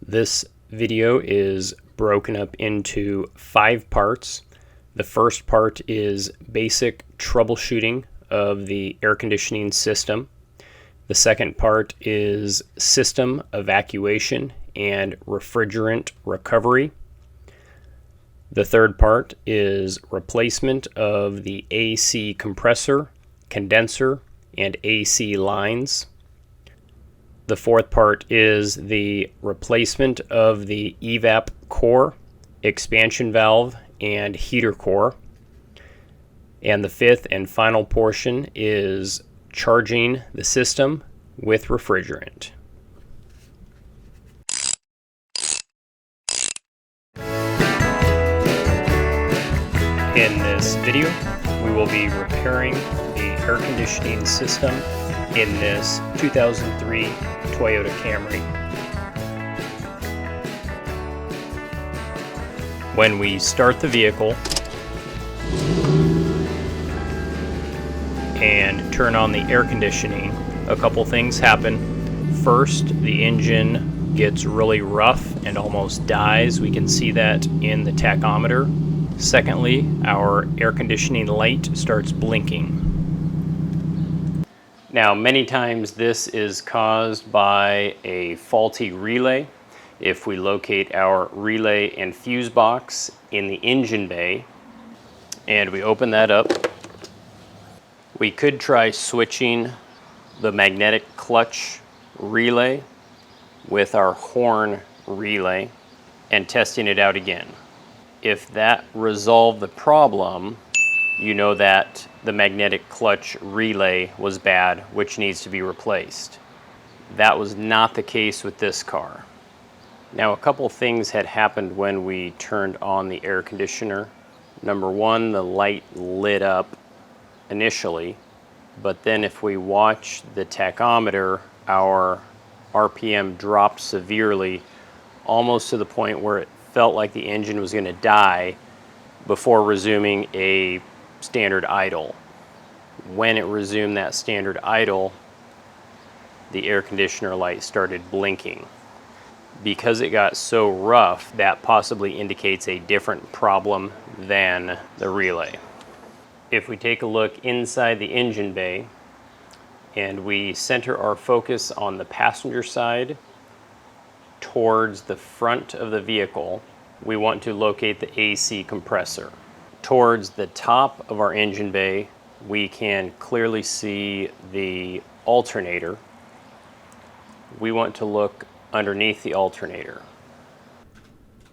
This video is broken up into 5 parts. The first part is basic troubleshooting of the air conditioning system. The second part is system evacuation and refrigerant recovery. The third part is replacement of the AC compressor, condenser, and AC lines. The fourth part is the replacement of the evap core, expansion valve, and heater core. And the fifth and final portion is charging the system with refrigerant. In this video, we will be repairing the air conditioning system in this 2003 Toyota Camry. When we start the vehicle and turn on the air conditioning, a couple things happen. First, the engine gets really rough and almost dies. We can see that in the tachometer. Secondly, our air conditioning light starts blinking. Now, many times this is caused by a faulty relay. If we locate our relay and fuse box in the engine bay and we open that up, we could try switching the magnetic clutch relay with our horn relay and testing it out again. If that resolved the problem, you know that the magnetic clutch relay was bad, which needs to be replaced. That was not the case with this car. Now, a couple things had happened when we turned on the air conditioner. Number one, the light lit up initially, but then if we watch the tachometer, our RPM dropped severely, almost to the point where it felt like the engine was going to die before resuming a standard idle. When it resumed that standard idle, the air conditioner light started blinking. Because it got so rough, that possibly indicates a different problem than the relay. If we take a look inside the engine bay and we center our focus on the passenger side towards the front of the vehicle, we want to locate the AC compressor. Towards the top of our engine bay, we can clearly see the alternator. We want to look underneath the alternator.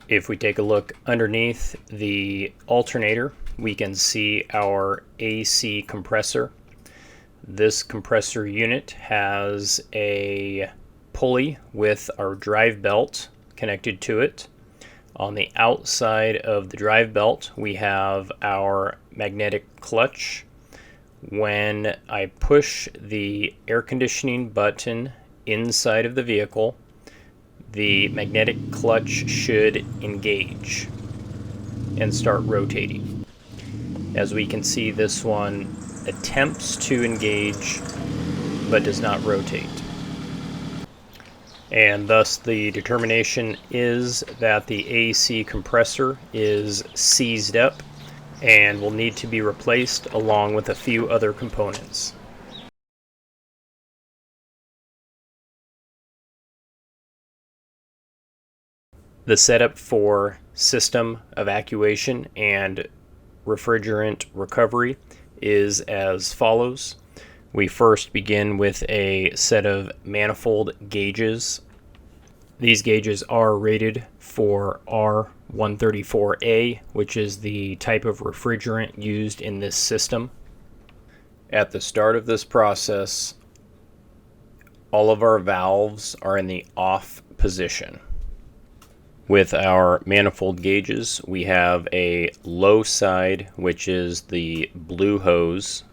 If we take a look underneath the alternator, we can see our AC compressor. This compressor unit has a pulley with our drive belt connected to it. On the outside of the drive belt, we have our magnetic clutch. When I push the air conditioning button inside of the vehicle, the magnetic clutch should engage and start rotating. As we can see, this one attempts to engage but does not rotate. And thus the determination is that the AC compressor is seized up and will need to be replaced along with a few other components. The setup for system evacuation and refrigerant recovery is as follows. We first begin with a set of manifold gauges. These gauges are rated for R134A, which is the type of refrigerant used in this system. At the start of this process, all of our valves are in the off position. With our manifold gauges, we have a low side, which is the blue hose.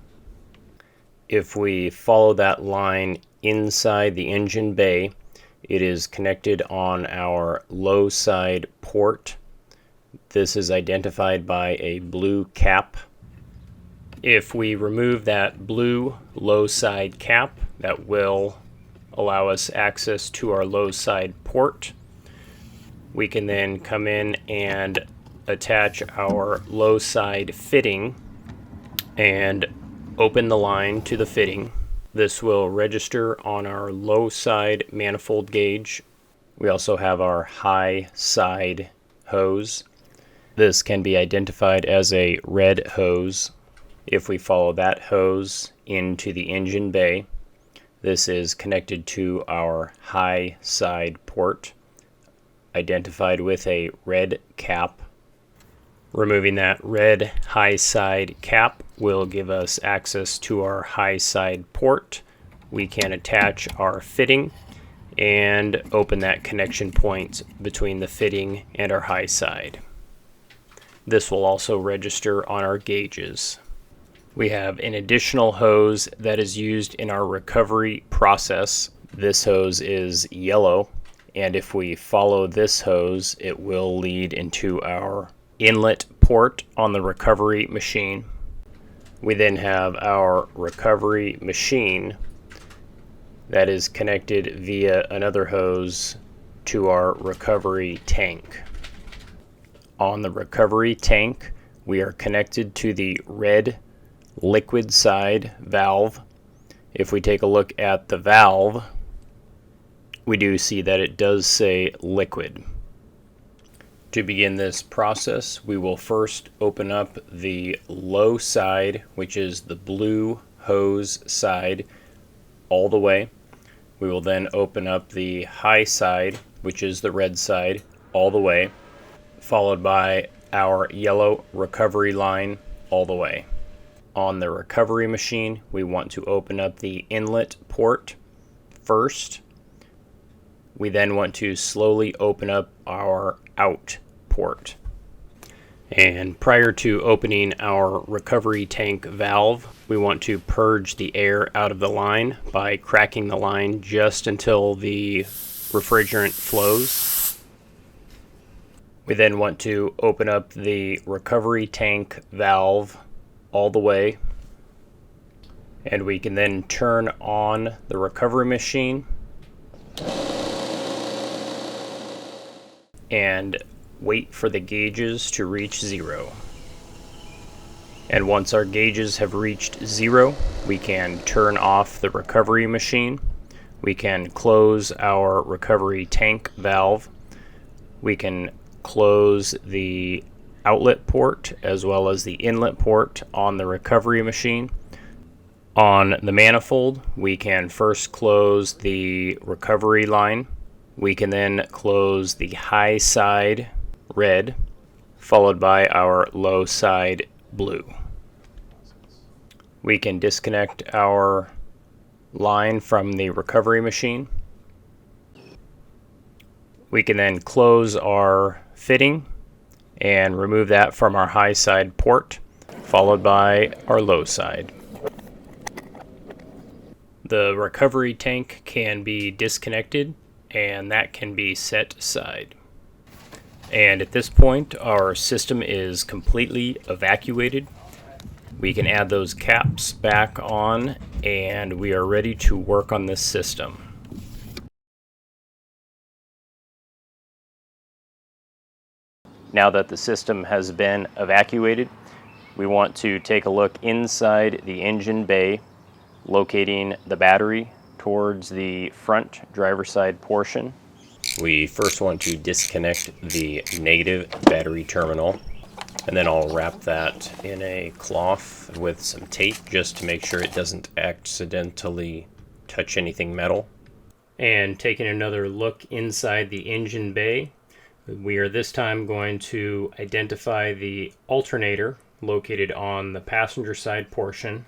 If we follow that line inside the engine bay, it is connected on our low side port. This is identified by a blue cap. If we remove that blue low side cap, that will allow us access to our low side port. we can then come in and attach our low side fitting and open the line to the fitting. This will register on our low side manifold gauge. We also have our high side hose. This can be identified as a red hose. If we follow that hose into the engine bay, this is connected to our high side port, identified with a red cap. Removing that red high side cap will give us access to our high side port. We can attach our fitting and open that connection point between the fitting and our high side. This will also register on our gauges. We have an additional hose that is used in our recovery process. This hose is yellow, and if we follow this hose, it will lead into our inlet port on the recovery machine. We then have our recovery machine that is connected via another hose to our recovery tank. On the recovery tank, we are connected to the red liquid side valve. If we take a look at the valve, we do see that it does say liquid. To begin this process, we will first open up the low side, which is the blue hose side, all the way. We will then open up the high side, which is the red side, all the way, followed by our yellow recovery line all the way. On the recovery machine, we want to open up the inlet port first. We then want to slowly open up our out port. And prior to opening our recovery tank valve, we want to purge the air out of the line by cracking the line just until the refrigerant flows. We then want to open up the recovery tank valve all the way, and we can then turn on the recovery machine and wait for the gauges to reach 0. And once our gauges have reached 0, we can turn off the recovery machine. We can close our recovery tank valve. We can close the outlet port as well as the inlet port on the recovery machine. On the manifold, we can first close the recovery line. We can then close the high side red, followed by our low side blue. We can disconnect our line from the recovery machine. We can then close our fitting and remove that from our high side port, followed by our low side. The recovery tank can be disconnected, and that can be set aside. And at this point, our system is completely evacuated. We can add those caps back on, and we are ready to work on this system. Now that the system has been evacuated, we want to take a look inside the engine bay, locating the battery towards the front driver's side portion. We first want to disconnect the negative battery terminal, and then I'll wrap that in a cloth with some tape just to make sure it doesn't accidentally touch anything metal. And taking another look inside the engine bay, we are this time going to identify the alternator located on the passenger side portion.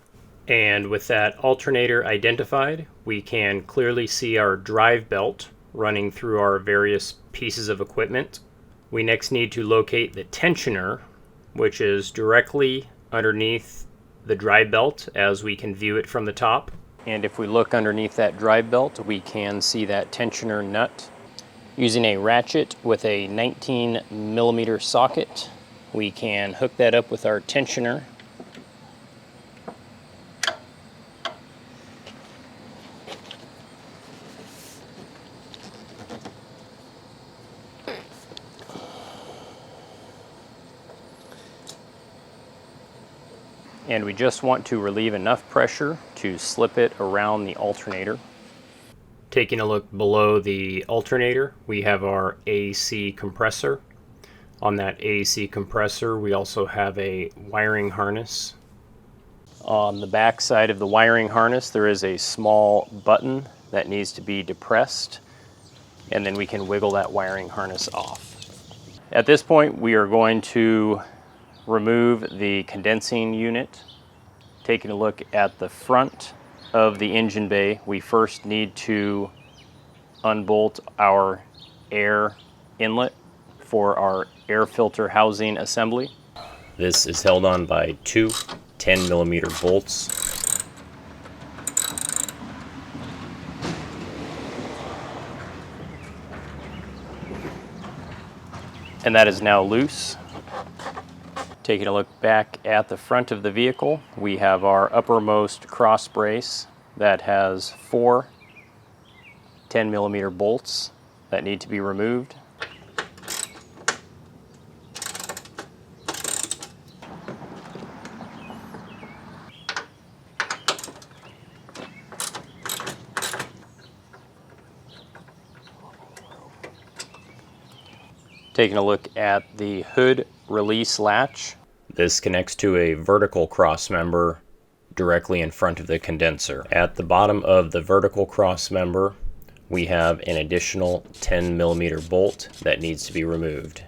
And with that alternator identified, we can clearly see our drive belt running through our various pieces of equipment. We next need to locate the tensioner, which is directly underneath the drive belt as we can view it from the top. And if we look underneath that drive belt, we can see that tensioner nut. Using a ratchet with a 19mm socket, we can hook that up with our tensioner. and we just want to relieve enough pressure to slip it around the alternator. Taking a look below the alternator, we have our AC compressor. On that AC compressor, we also have a wiring harness. On the back side of the wiring harness, there is a small button that needs to be depressed, and then we can wiggle that wiring harness off. At this point, we are going to remove the condensing unit. Taking a look at the front of the engine bay, we first need to unbolt our air inlet for our air filter housing assembly. This is held on by two 10mm bolts. And that is now loose. Taking a look back at the front of the vehicle, we have our uppermost cross brace that has four 10mm bolts that need to be removed. Taking a look at the hood release latch. This connects to a vertical cross member directly in front of the condenser. At the bottom of the vertical cross member, we have an additional 10mm bolt that needs to be removed.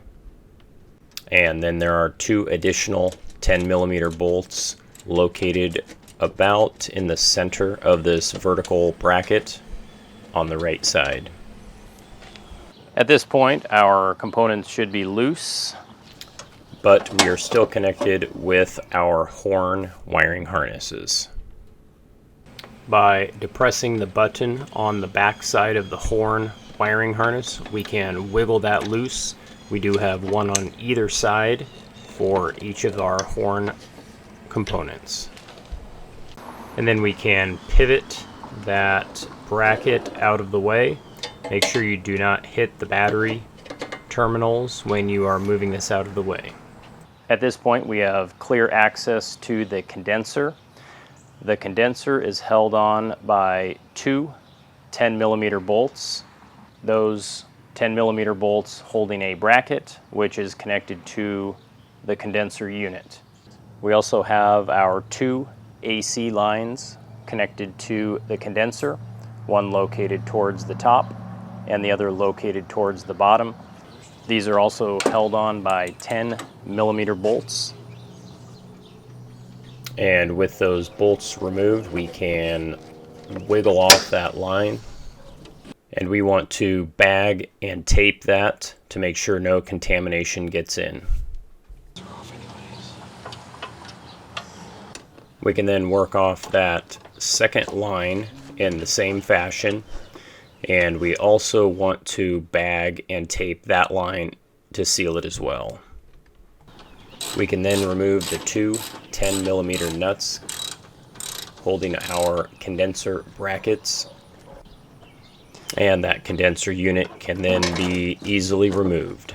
And then there are two additional 10mm bolts located about in the center of this vertical bracket on the right side. At this point, our components should be loose, but we are still connected with our horn wiring harnesses. By depressing the button on the back side of the horn wiring harness, we can wiggle that loose. We do have one on either side for each of our horn components. And then we can pivot that bracket out of the way. Make sure you do not hit the battery terminals when you are moving this out of the way. At this point, we have clear access to the condenser. The condenser is held on by two 10mm bolts. Those 10mm bolts holding a bracket, which is connected to the condenser unit. We also have our two AC lines connected to the condenser, one located towards the top and the other located towards the bottom. These are also held on by 10mm bolts. And with those bolts removed, we can wiggle off that line. And we want to bag and tape that to make sure no contamination gets in. We can then work off that second line in the same fashion. And we also want to bag and tape that line to seal it as well. We can then remove the two 10mm nuts holding our condenser brackets, and that condenser unit can then be easily removed.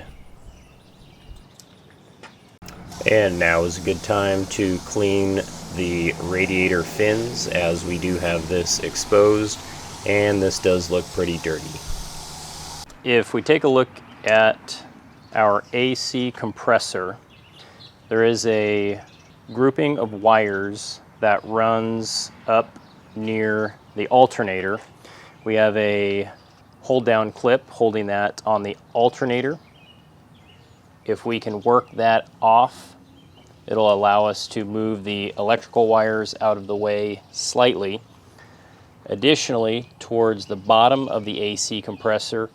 And now is a good time to clean the radiator fins, as we do have this exposed. And this does look pretty dirty. If we take a look at our AC compressor, there is a grouping of wires that runs up near the alternator. We have a hold down clip holding that on the alternator. If we can work that off, it'll allow us to move the electrical wires out of the way slightly. Additionally, towards the bottom of the AC compressor,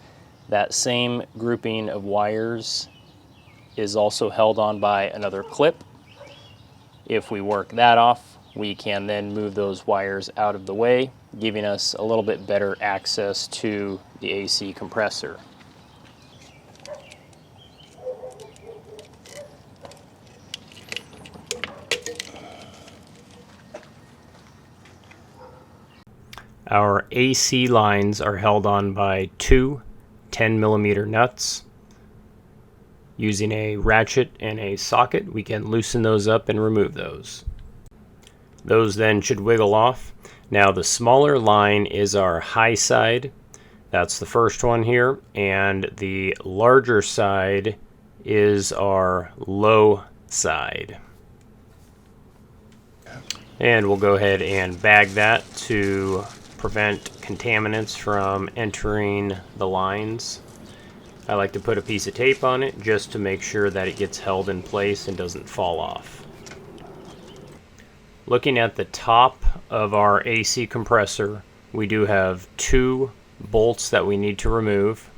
that same grouping of wires is also held on by another clip. If we work that off, we can then move those wires out of the way, giving us a little bit better access to the AC compressor. Our AC lines are held on by two 10mm nuts. Using a ratchet and a socket, we can loosen those up and remove those. Those then should wiggle off. Now the smaller line is our high side. That's the first one here. And the larger side is our low side. And we'll go ahead and bag that to prevent contaminants from entering the lines. I like to put a piece of tape on it just to make sure that it gets held in place and doesn't fall off. Looking at the top of our AC compressor, we do have 2 bolts that we need to remove.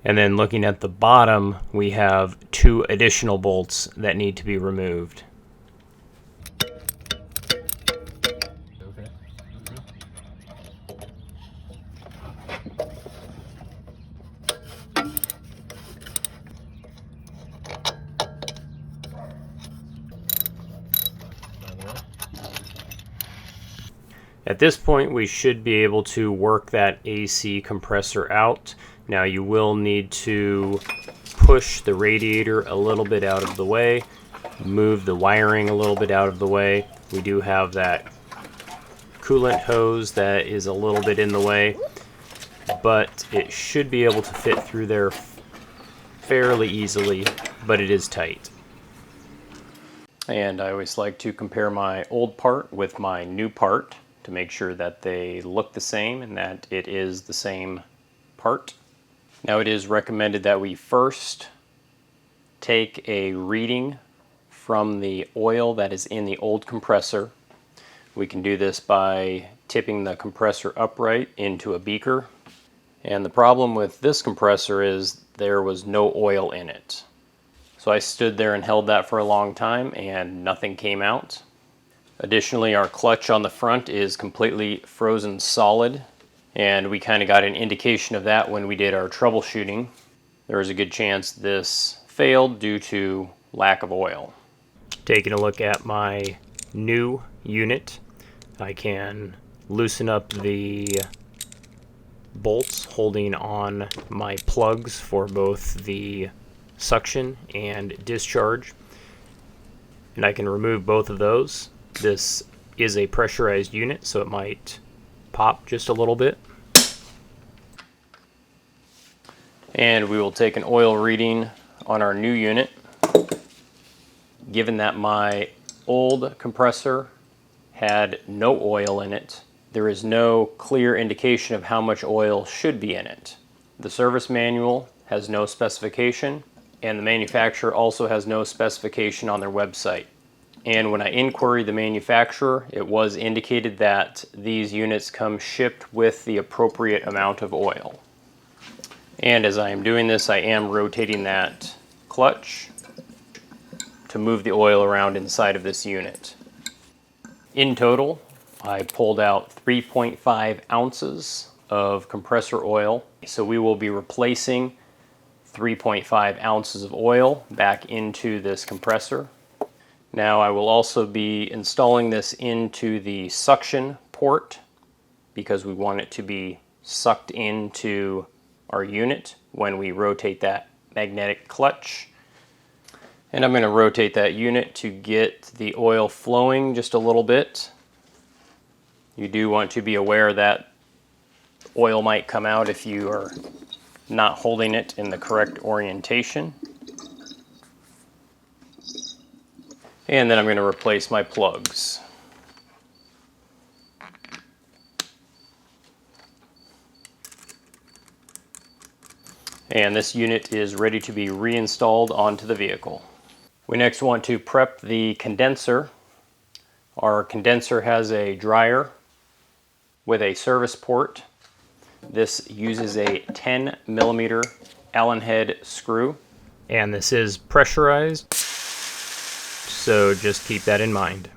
And then looking at the bottom, we have 2 additional bolts that need to be removed. At this point, we should be able to work that AC compressor out. Now you will need to push the radiator a little bit out of the way, move the wiring a little bit out of the way. We do have that coolant hose that is a little bit in the way, but it should be able to fit through there fairly easily, but it is tight. And I always like to compare my old part with my new part to make sure that they look the same and that it is the same part. Now it is recommended that we first take a reading from the oil that is in the old compressor. We can do this by tipping the compressor upright into a beaker. And the problem with this compressor is there was no oil in it. So I stood there and held that for a long time and nothing came out. Additionally, our clutch on the front is completely frozen solid, and we kind of got an indication of that when we did our troubleshooting. There was a good chance this failed due to lack of oil. Taking a look at my new unit, I can loosen up the bolts holding on my plugs for both the suction and discharge, and I can remove both of those. This is a pressurized unit, so it might pop just a little bit. And we will take an oil reading on our new unit. Given that my old compressor had no oil in it, there is no clear indication of how much oil should be in it. The service manual has no specification, and the manufacturer also has no specification on their website. And when I inquired the manufacturer, it was indicated that these units come shipped with the appropriate amount of oil. And as I am doing this, I am rotating that clutch to move the oil around inside of this unit. In total, I pulled out 3.5 ounces of compressor oil. So we will be replacing 3.5 ounces of oil back into this compressor. Now I will also be installing this into the suction port because we want it to be sucked into our unit when we rotate that magnetic clutch. And I'm going to rotate that unit to get the oil flowing just a little bit. You do want to be aware that oil might come out if you are not holding it in the correct orientation. And then I'm going to replace my plugs. And this unit is ready to be reinstalled onto the vehicle. We next want to prep the condenser. Our condenser has a dryer with a service port. This uses a 10 millimeter Allen head screw. And this is pressurized, so just keep that in mind.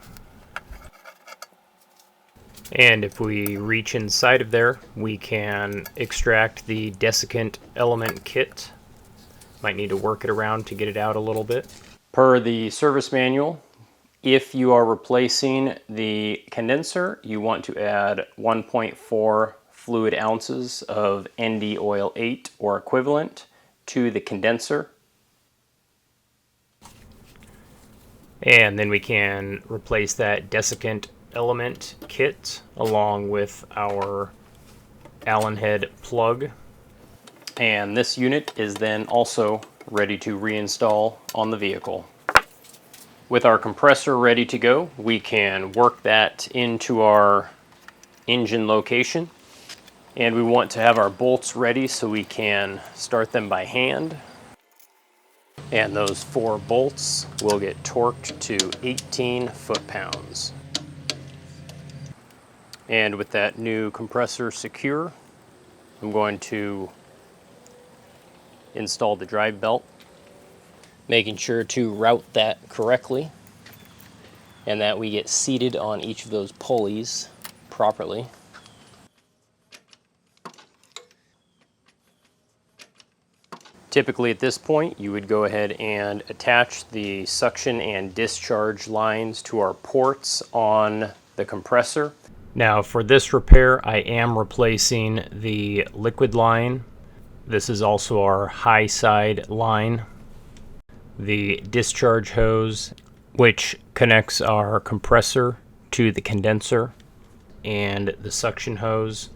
And if we reach inside of there, we can extract the desiccant element kit. Might need to work it around to get it out a little bit. Per the service manual, if you are replacing the condenser, you want to add 1.4 fluid ounces of ND oil 8 or equivalent to the condenser. And then we can replace that desiccant element kit along with our Allen head plug. And this unit is then also ready to reinstall on the vehicle. With our compressor ready to go, we can work that into our engine location. And we want to have our bolts ready so we can start them by hand. And those 4 bolts will get torqued to 18 foot-pounds. And with that new compressor secure, I'm going to install the drive belt, making sure to route that correctly and that we get seated on each of those pulleys properly. Typically at this point, you would go ahead and attach the suction and discharge lines to our ports on the compressor. Now for this repair, I am replacing the liquid line. This is also our high side line. The discharge hose, which connects our compressor to the condenser, and the suction hose,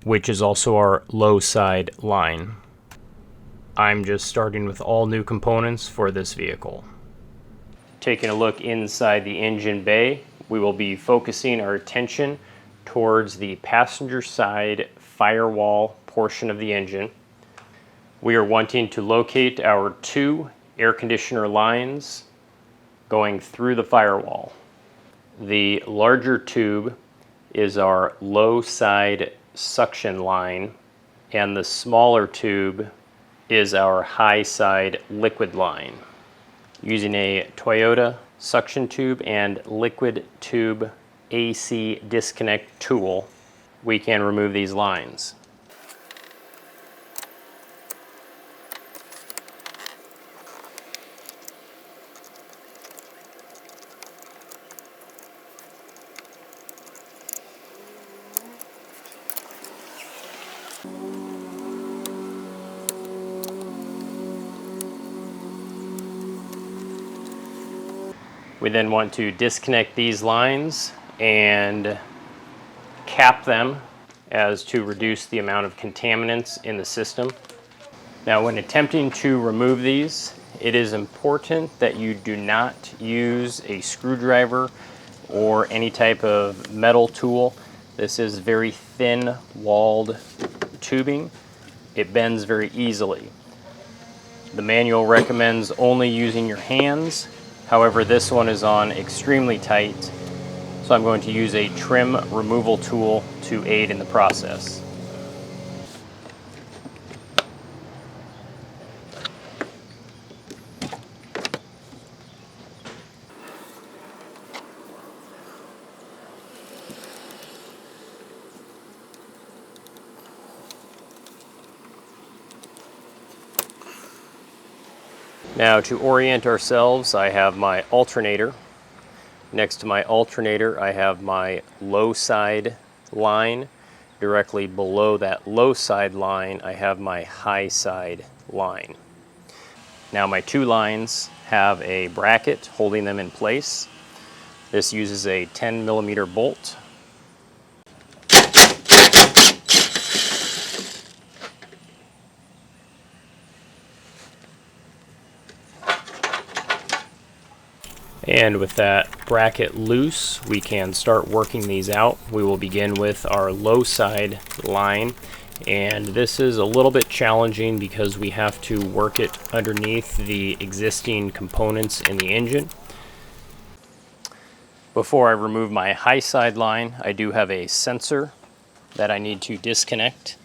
which is also our low side line. I'm just starting with all new components for this vehicle. Taking a look inside the engine bay, we will be focusing our attention towards the passenger side firewall portion of the engine. We are wanting to locate our 2 air conditioner lines going through the firewall. The larger tube is our low side suction line, and the smaller tube is our high side liquid line. Using a Toyota suction tube and liquid tube AC disconnect tool, we can remove these lines. We then want to disconnect these lines and cap them as to reduce the amount of contaminants in the system. Now when attempting to remove these, it is important that you do not use a screwdriver or any type of metal tool. This is very thin walled tubing. It bends very easily. The manual recommends only using your hands. However, this one is on extremely tight, so I'm going to use a trim removal tool to aid in the process. Now to orient ourselves, I have my alternator. Next to my alternator, I have my low side line. Directly below that low side line, I have my high side line. Now my 2 lines have a bracket holding them in place. This uses a 10mm bolt. And with that bracket loose, we can start working these out. We will begin with our low side line, and this is a little bit challenging because we have to work it underneath the existing components in the engine. Before I remove my high side line, I do have a sensor that I need to disconnect.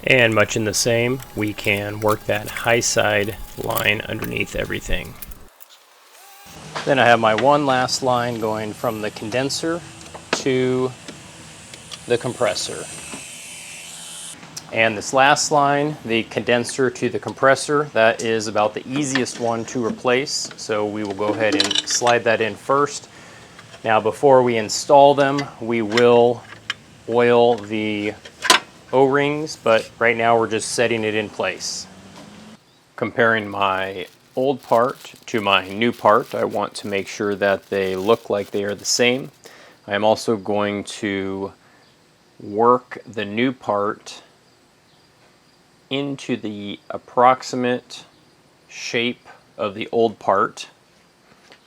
And much in the same, we can work that high side line underneath everything. Then I have my one last line going from the condenser to the compressor. And this last line, the condenser to the compressor, that is about the easiest one to replace. So we will go ahead and slide that in first. Now before we install them, we will oil the O-rings, but right now we're just setting it in place. Comparing my old part to my new part, I want to make sure that they look like they are the same. I am also going to work the new part into the approximate shape of the old part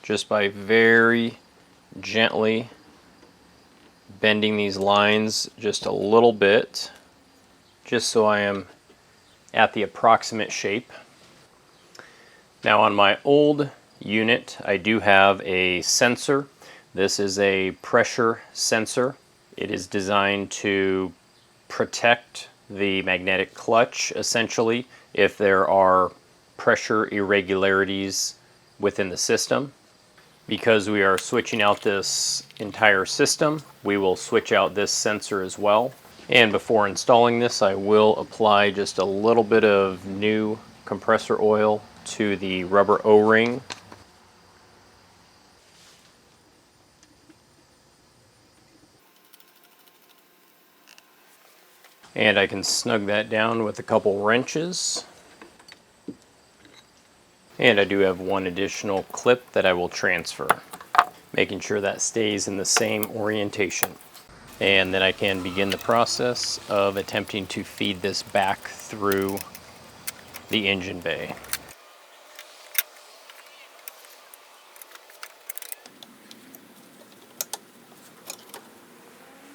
just by very gently bending these lines just a little bit, just so I am at the approximate shape. Now on my old unit, I do have a sensor. This is a pressure sensor. It is designed to protect the magnetic clutch, essentially, if there are pressure irregularities within the system. Because we are switching out this entire system, we will switch out this sensor as well. And before installing this, I will apply just a little bit of new compressor oil to the rubber O-ring. And I can snug that down with a couple wrenches. And I do have one additional clip that I will transfer, making sure that stays in the same orientation. And then I can begin the process of attempting to feed this back through the engine bay.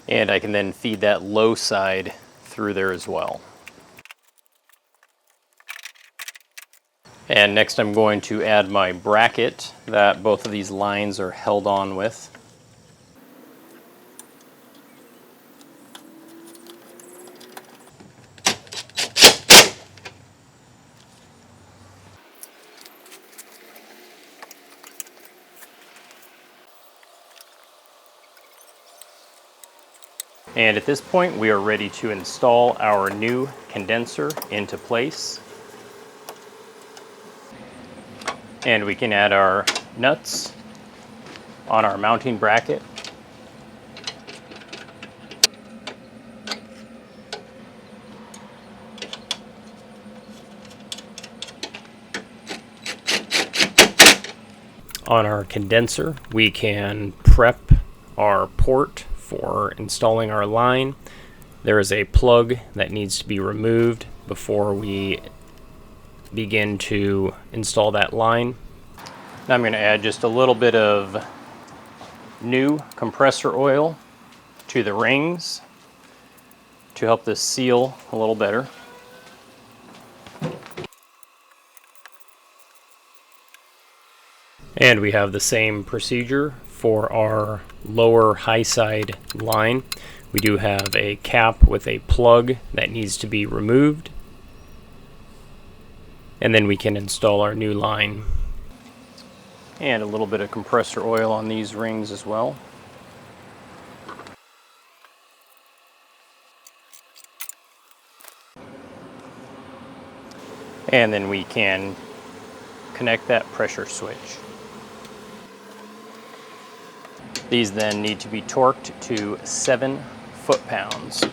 And I can then feed that low side through there as well. And next I'm going to add my bracket that both of these lines are held on with. And at this point we are ready to install our new condenser into place. And we can add our nuts on our mounting bracket. On our condenser, we can prep our port for installing our line. There is a plug that needs to be removed before we begin to install that line. Now I'm going to add just a little bit of new compressor oil to the rings to help this seal a little better. And we have the same procedure for our lower high side line. We do have a cap with a plug that needs to be removed. And then we can install our new line. And a little bit of compressor oil on these rings as well. And then we can connect that pressure switch. These then need to be torqued to 7 foot-pounds.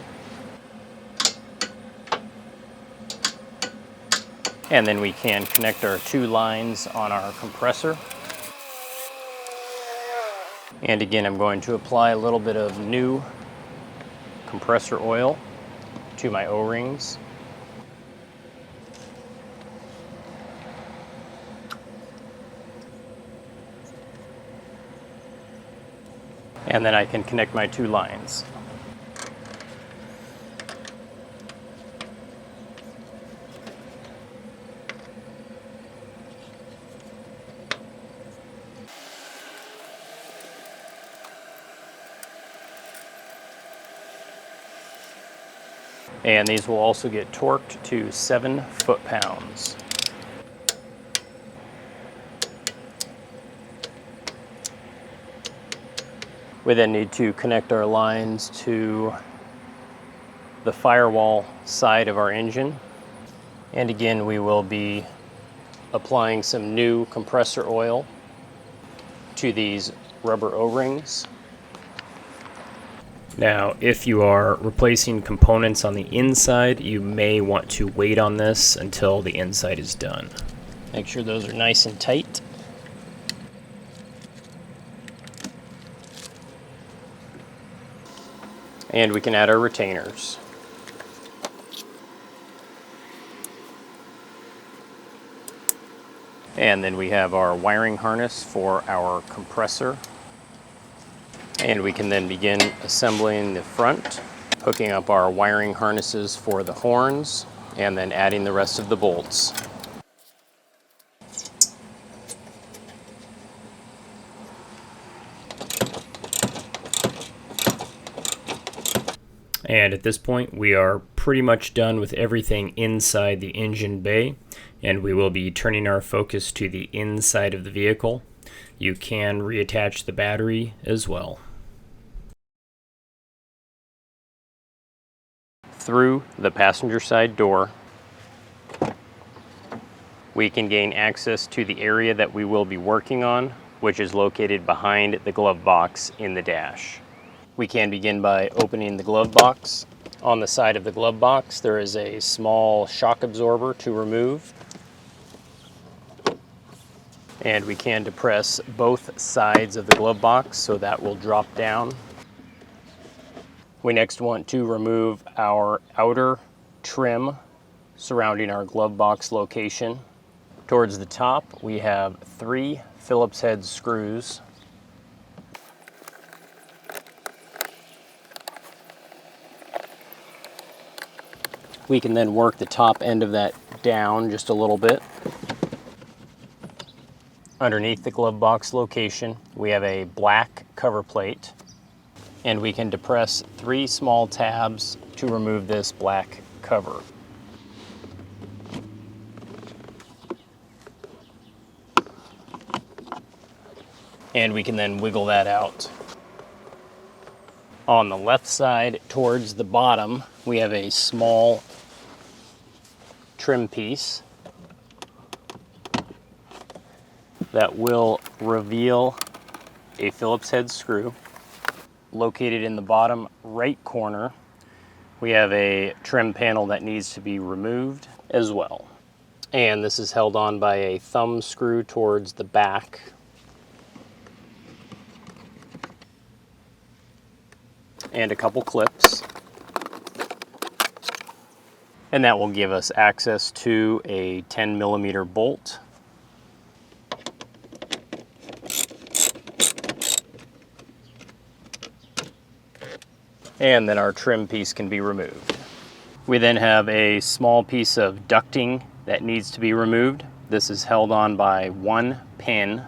And then we can connect our 2 lines on our compressor. And again, I'm going to apply a little bit of new compressor oil to my O-rings. And then I can connect my 2 lines. And these will also get torqued to 7 foot-pounds. We then need to connect our lines to the firewall side of our engine. And again, we will be applying some new compressor oil to these rubber O-rings. Now, if you are replacing components on the inside, you may want to wait on this until the inside is done. Make sure those are nice and tight. And we can add our retainers. And then we have our wiring harness for our compressor. And we can then begin assembling the front, hooking up our wiring harnesses for the horns, and then adding the rest of the bolts. And at this point, we are pretty much done with everything inside the engine bay, and we will be turning our focus to the inside of the vehicle. You can reattach the battery as well. Through the passenger side door, we can gain access to the area that we will be working on, which is located behind the glove box in the dash. We can begin by opening the glove box. On the side of the glove box, there is a small shock absorber to remove. And we can depress both sides of the glove box so that will drop down. We next want to remove our outer trim surrounding our glove box location. Towards the top, we have 3 Phillips head screws. We can then work the top end of that down just a little bit. Underneath the glove box location, we have a black cover plate, and we can depress 3 small tabs to remove this black cover. And we can then wiggle that out. On the left side, towards the bottom, we have a small trim piece that will reveal a Phillips head screw. Located in the bottom right corner, we have a trim panel that needs to be removed as well. And this is held on by a thumb screw towards the back. And a couple clips. And that will give us access to a 10mm bolt. And then our trim piece can be removed. We then have a small piece of ducting that needs to be removed. This is held on by 1 pin.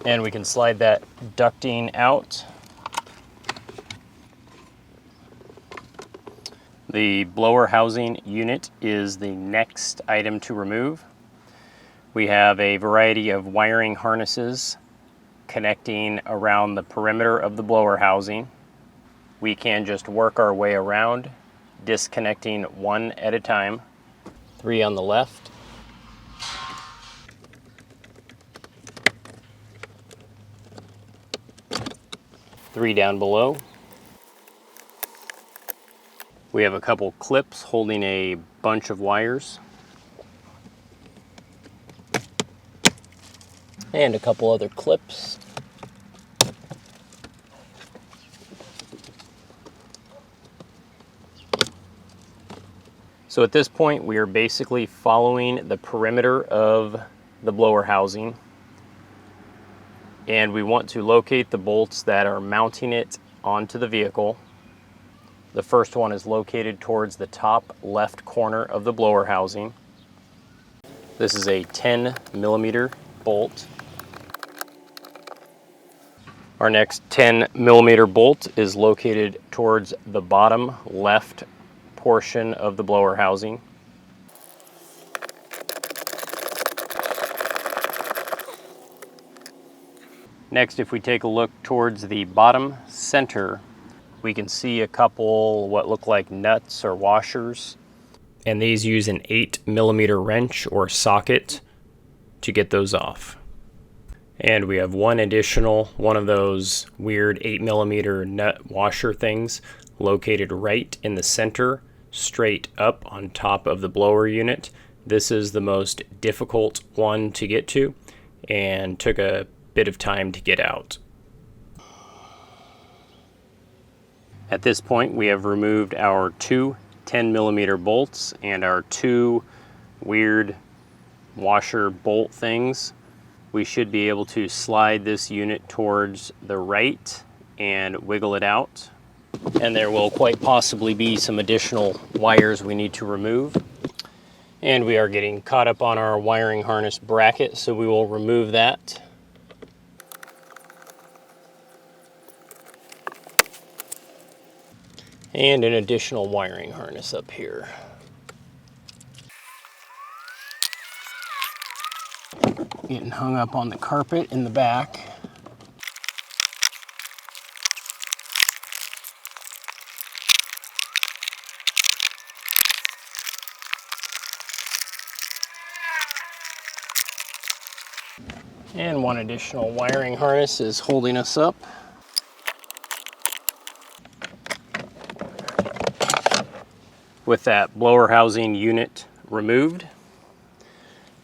And we can slide that ducting out. The blower housing unit is the next item to remove. We have a variety of wiring harnesses connecting around the perimeter of the blower housing. We can just work our way around, disconnecting one at a time. 3 on the left. Three down below. We have a couple clips holding a bunch of wires. And a couple other clips. So at this point, we are basically following the perimeter of the blower housing. And we want to locate the bolts that are mounting it onto the vehicle. The first one is located towards the top left corner of the blower housing. This is a 10mm bolt. Our next 10mm bolt is located towards the bottom left portion of the blower housing. Next, if we take a look towards the bottom center, we can see a couple what look like nuts or washers. And these use an 8mm wrench or socket to get those off. And we have one additional one of those weird 8mm nut washer things located right in the center, straight up on top of the blower unit. This is the most difficult one to get to and took a bit of time to get out. At this point, we have removed our two 10mm bolts and our two weird washer bolt things. We should be able to slide this unit towards the right and wiggle it out. And there will quite possibly be some additional wires we need to remove. And we are getting caught up on our wiring harness bracket, so we will remove that. And an additional wiring harness up here. Getting hung up on the carpet in the back. And one additional wiring harness is holding us up. With that blower housing unit removed,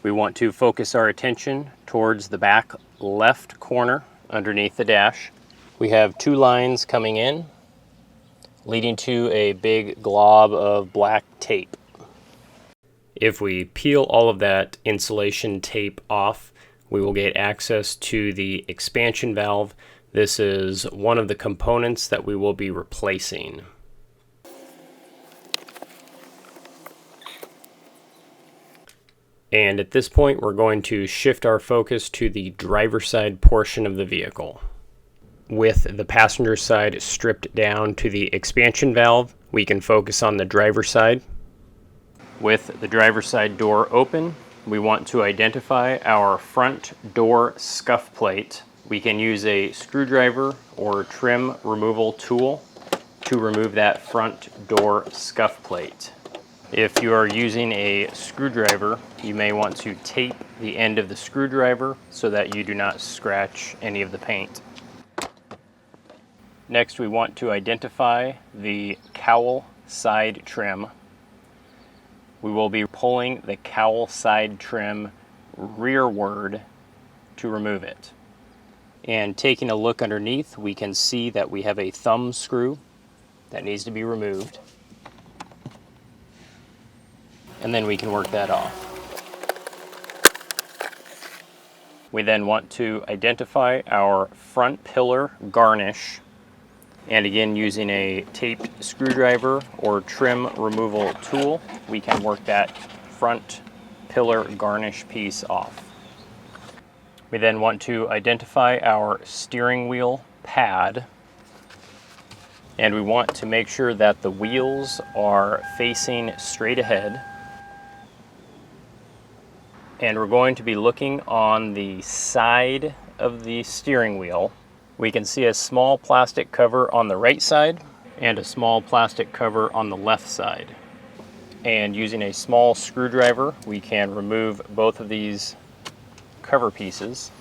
we want to focus our attention towards the back left corner underneath the dash. We have two lines coming in, leading to a big glob of black tape. If we peel all of that insulation tape off, we will get access to the expansion valve. This is one of the components that we will be replacing. And at this point, we're going to shift our focus to the driver's side portion of the vehicle. With the passenger side stripped down to the expansion valve, we can focus on the driver's side. With the driver's side door open, we want to identify our front door scuff plate. We can use a screwdriver or trim removal tool to remove that front door scuff plate. If you are using a screwdriver, you may want to tape the end of the screwdriver so that you do not scratch any of the paint. Next, we want to identify the cowl side trim. We will be pulling the cowl side trim rearward to remove it. And taking a look underneath, we can see that we have a thumb screw that needs to be removed. And then we can work that off. We then want to identify our front pillar garnish, and again, using a taped screwdriver or trim removal tool, we can work that front pillar garnish piece off. We then want to identify our steering wheel pad, and we want to make sure that the wheels are facing straight ahead. And we're going to be looking on the side of the steering wheel. We can see a small plastic cover on the right side and a small plastic cover on the left side. And using a small screwdriver, we can remove both of these cover pieces.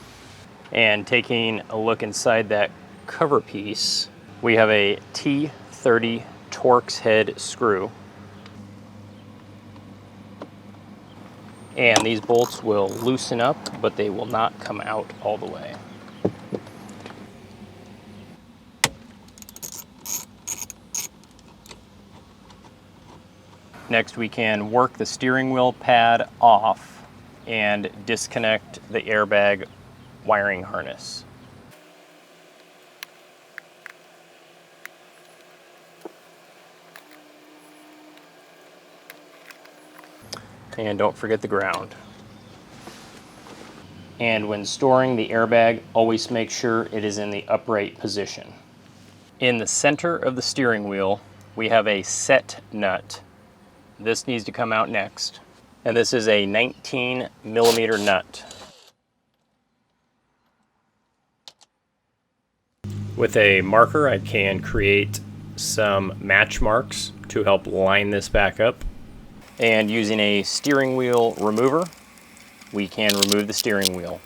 And taking a look inside that cover piece, we have a T30 Torx head screw. And these bolts will loosen up, but they will not come out all the way. Next, we can work the steering wheel pad off and disconnect the airbag wiring harness. And don't forget the ground. And when storing the airbag, always make sure it is in the upright position. In the center of the steering wheel, we have a set nut. This needs to come out next. And this is a 19mm nut. With a marker, I can create some match marks to help line this back up. And using a steering wheel remover, we can remove the steering wheel.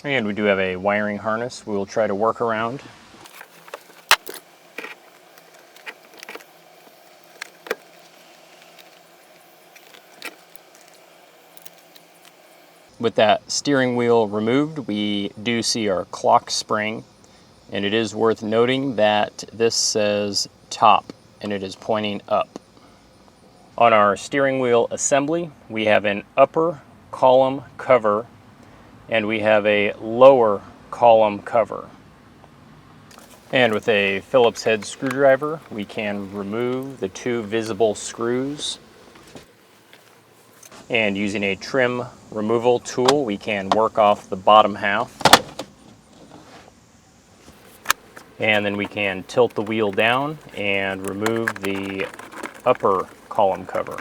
And we do have a wiring harness we will try to work around. With that steering wheel removed, we do see our clock spring, and it is worth noting that this says top and it is pointing up. On our steering wheel assembly, we have an upper column cover and we have a lower column cover. And with a Phillips head screwdriver, we can remove the two visible screws. And using a trim removal tool, we can work off the bottom half. And then we can tilt the wheel down and remove the upper column cover.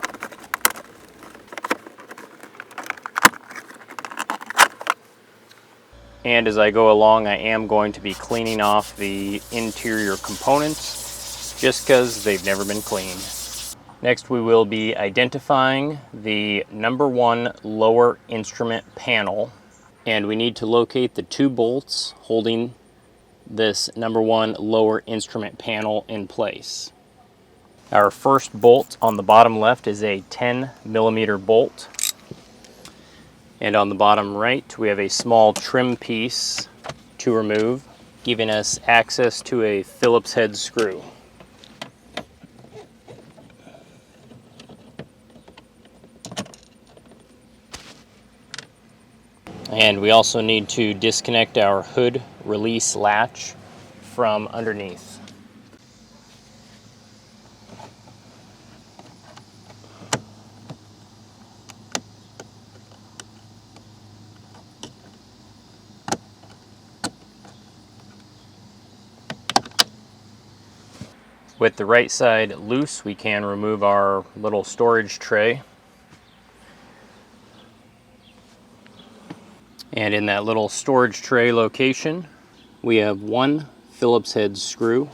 And as I go along, I am going to be cleaning off the interior components just because they've never been cleaned. Next, we will be identifying the number 1 lower instrument panel, and we need to locate the 2 bolts holding this number 1 lower instrument panel in place. Our first bolt on the bottom left is a 10mm bolt. And on the bottom right, we have a small trim piece to remove, giving us access to a Phillips head screw. And we also need to disconnect our hood release latch from underneath. With the right side loose, we can remove our little storage tray. And in that little storage tray location, we have 1 Phillips head screw.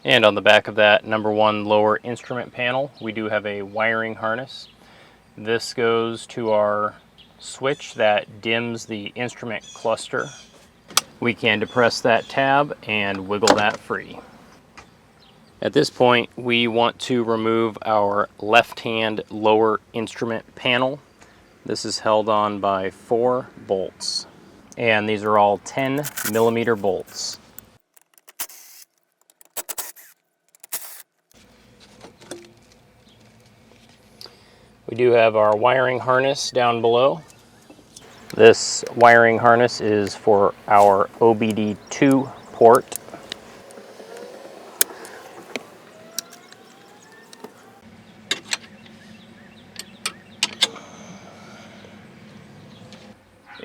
And on the back of that number 1 lower instrument panel, we do have a wiring harness. This goes to our switch that dims the instrument cluster. We can depress that tab and wiggle that free. At this point, we want to remove our left-hand lower instrument panel. This is held on by 4 bolts, and these are all 10mm bolts. We do have our wiring harness down below. This wiring harness is for our OBD2 port.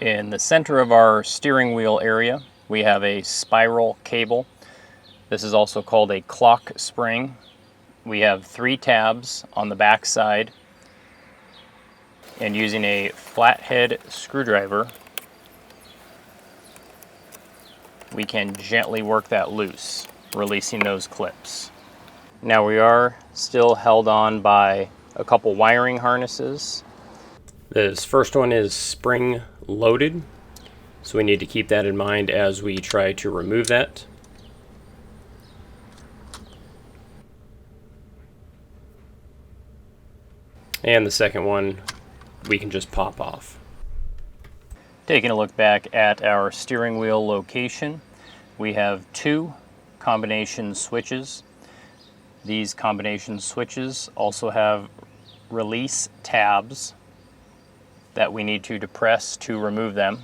In the center of our steering wheel area, we have a spiral cable. This is also called a clock spring. We have 3 tabs on the back side, and using a flathead screwdriver, we can gently work that loose, releasing those clips. Now we are still held on by a couple wiring harnesses. This first one is spring loaded, so we need to keep that in mind as we try to remove that. And the second one we can just pop off. Taking a look back at our steering wheel location, we have 2 combination switches. These combination switches also have release tabs that we need to depress to remove them.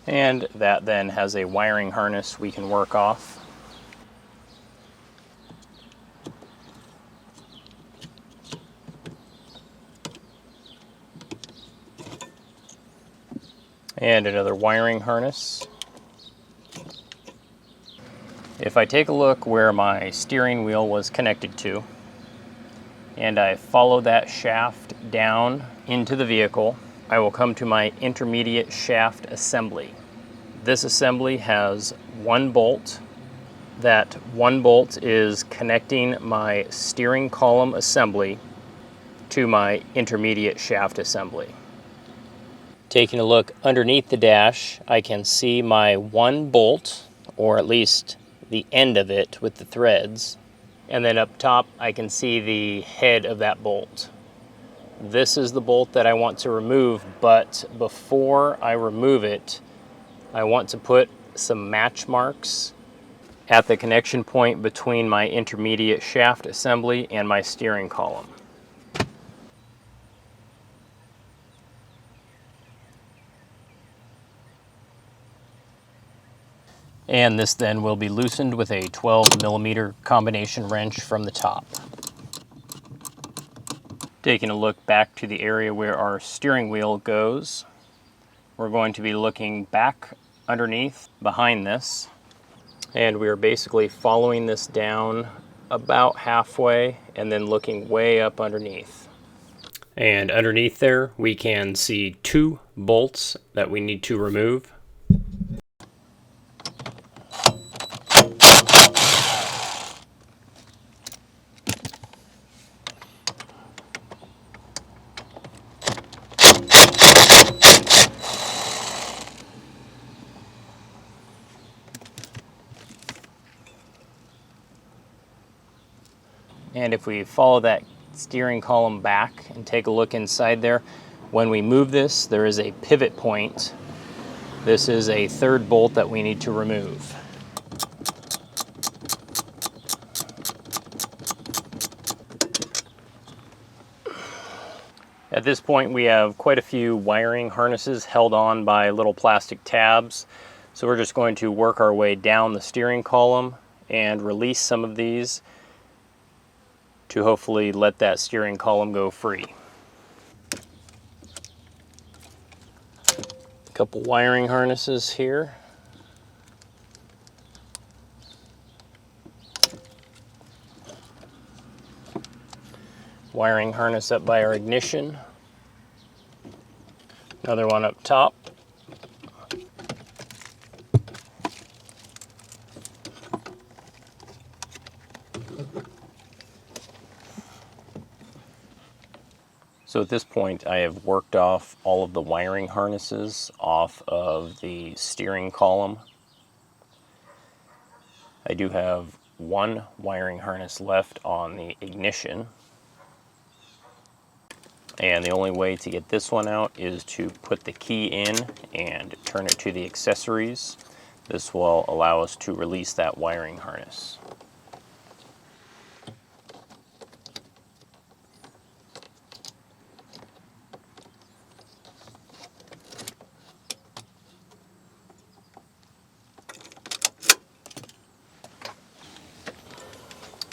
And that then has a wiring harness we can work off. and another wiring harness. If I take a look where my steering wheel was connected to, and I follow that shaft down into the vehicle, I will come to my intermediate shaft assembly. This assembly has one bolt. That one bolt is connecting my steering column assembly to my intermediate shaft assembly. Taking a look underneath the dash, I can see my one bolt, or at least the end of it with the threads. And then up top, I can see the head of that bolt. This is the bolt that I want to remove, but before I remove it, I want to put some match marks at the connection point between my intermediate shaft assembly and my steering column. And this then will be loosened with a 12mm combination wrench from the top. Taking a look back to the area where our steering wheel goes, we're going to be looking back underneath behind this, and we are basically following this down about halfway and then looking way up underneath. And underneath there we can see two bolts that we need to remove. And if we follow that steering column back and take a look inside there, when we move this, there is a pivot point. This is a third bolt that we need to remove. At this point, we have quite a few wiring harnesses held on by little plastic tabs. So we're just going to work our way down the steering column and release some of these to hopefully let that steering column go free. A couple wiring harnesses here. Wiring harness up by our ignition. Another one up top. So at this point, I have worked off all of the wiring harnesses off of the steering column. I do have one wiring harness left on the ignition. And the only way to get this one out is to put the key in and turn it to the accessories. This will allow us to release that wiring harness.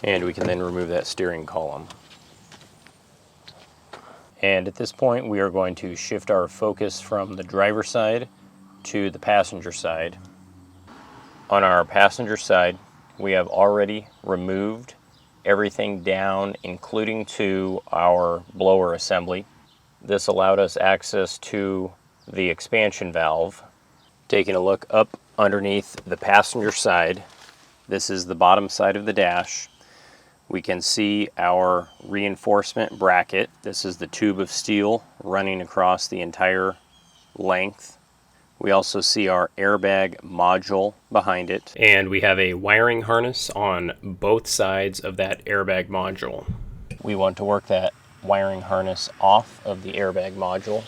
And we can then remove that steering column. And at this point, we are going to shift our focus from the driver's side to the passenger side. On our passenger side, we have already removed everything down, including to our blower assembly. This allowed us access to the expansion valve. Taking a look up underneath the passenger side, this is the bottom side of the dash. We can see our reinforcement bracket. This is the tube of steel running across the entire length. We also see our airbag module behind it. And we have a wiring harness on both sides of that airbag module. We want to work that wiring harness off of the airbag module.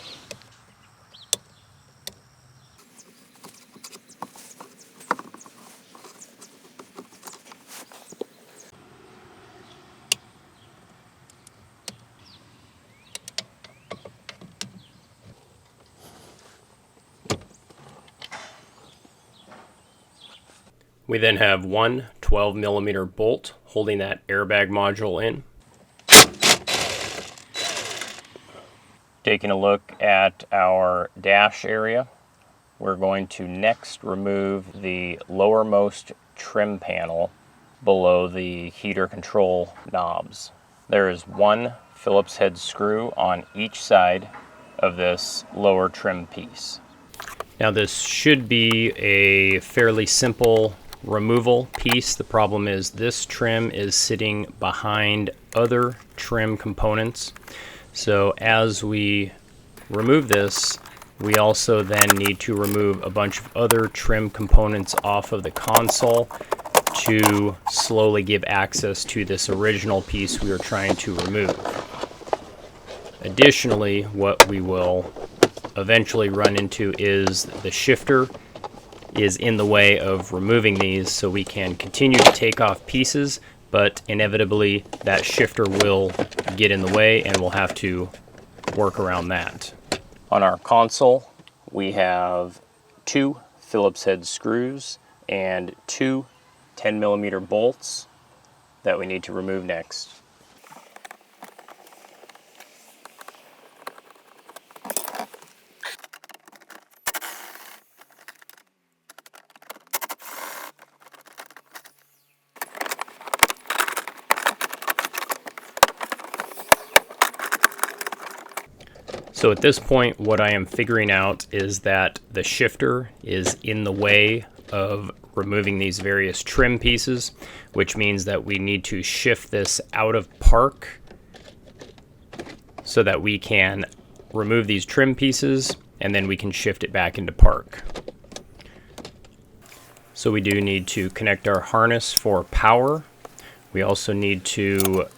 We then have one 12mm bolt holding that airbag module in. Taking a look at our dash area, we're going to next remove the lowermost trim panel below the heater control knobs. There is one Phillips head screw on each side of this lower trim piece. Now this should be a fairly simple removal piece. The problem is this trim is sitting behind other trim components. So as we remove this, we also then need to remove a bunch of other trim components off of the console to slowly give access to this original piece we are trying to remove. Additionally, what we will eventually run into is the shifter is in the way of removing these, so we can continue to take off pieces, but inevitably that shifter will get in the way and we'll have to work around that. On our console, we have two Phillips head screws and two 10mm bolts that we need to remove next. So at this point, what I am figuring out is that the shifter is in the way of removing these various trim pieces, which means that we need to shift this out of park so that we can remove these trim pieces and then we can shift it back into park. So we do need to connect our harness for power. We also need to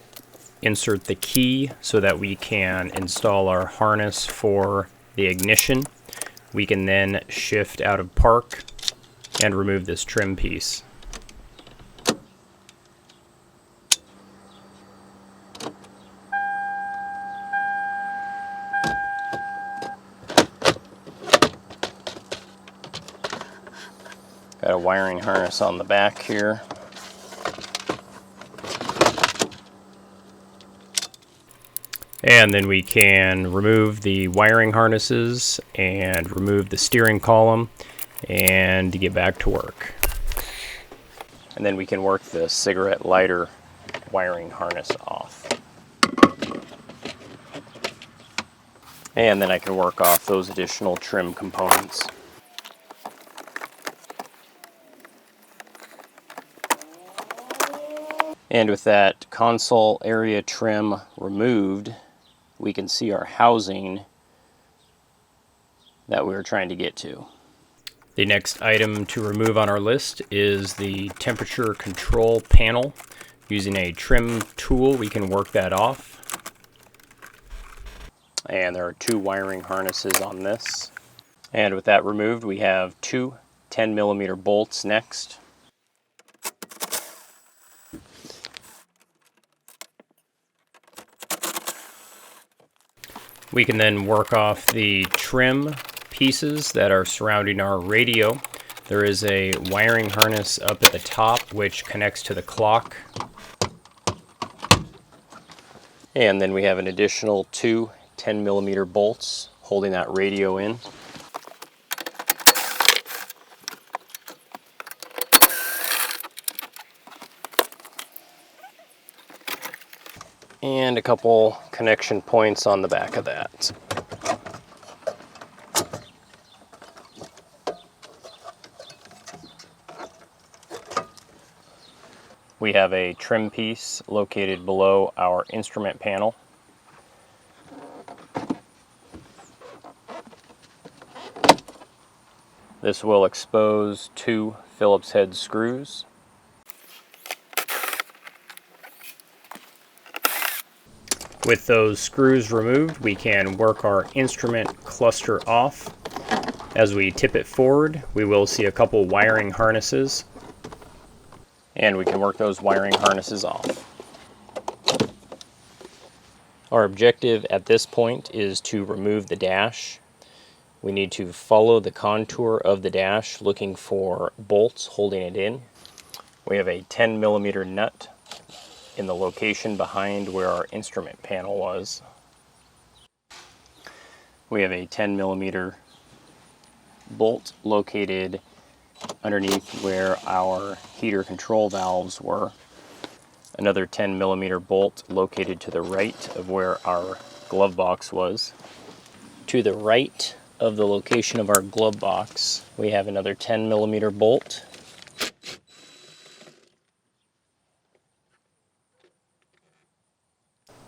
insert the key so that we can install our harness for the ignition. We can then shift out of park and remove this trim piece. Got a wiring harness on the back here. And then we can remove the wiring harnesses and remove the steering column and get back to work. And then we can work the cigarette lighter wiring harness off. And then I can work off those additional trim components. And with that console area trim removed, we can see our housing that we were trying to get to. The next item to remove on our list is the temperature control panel. Using a trim tool, we can work that off. And there are two wiring harnesses on this. And with that removed, we have two 10mm bolts next. We can then work off the trim pieces that are surrounding our radio. There is a wiring harness up at the top which connects to the clock. And then we have an additional two 10mm bolts holding that radio in. And a couple connection points on the back of that. We have a trim piece located below our instrument panel. This will expose two Phillips head screws. With those screws removed, we can work our instrument cluster off. As we tip it forward, we will see a couple wiring harnesses, and we can work those wiring harnesses off. Our objective at this point is to remove the dash. We need to follow the contour of the dash, looking for bolts holding it in. We have a 10mm nut in the location behind where our instrument panel was. We have a 10mm bolt located underneath where our heater control valves were. Another 10mm bolt located to the right of where our glove box was. To the right of the location of our glove box, we have another 10mm bolt.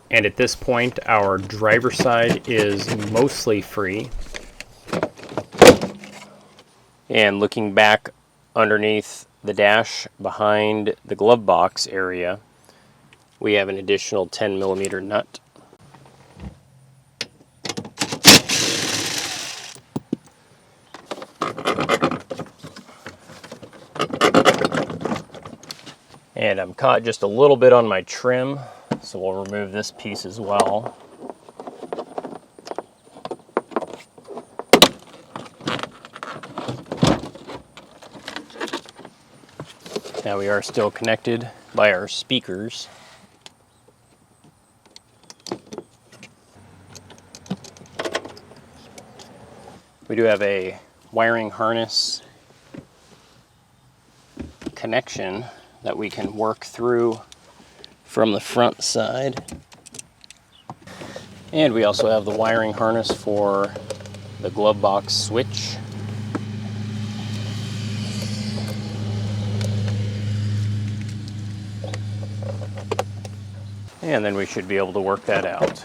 And at this point, our driver's side is mostly free. And looking back underneath the dash behind the glove box area, we have an additional 10mm nut. And I'm caught just a little bit on my trim, so we'll remove this piece as well. Now we are still connected by our speakers. We do have a wiring harness connection that we can work through from the front side. And we also have the wiring harness for the glove box switch. And then we should be able to work that out.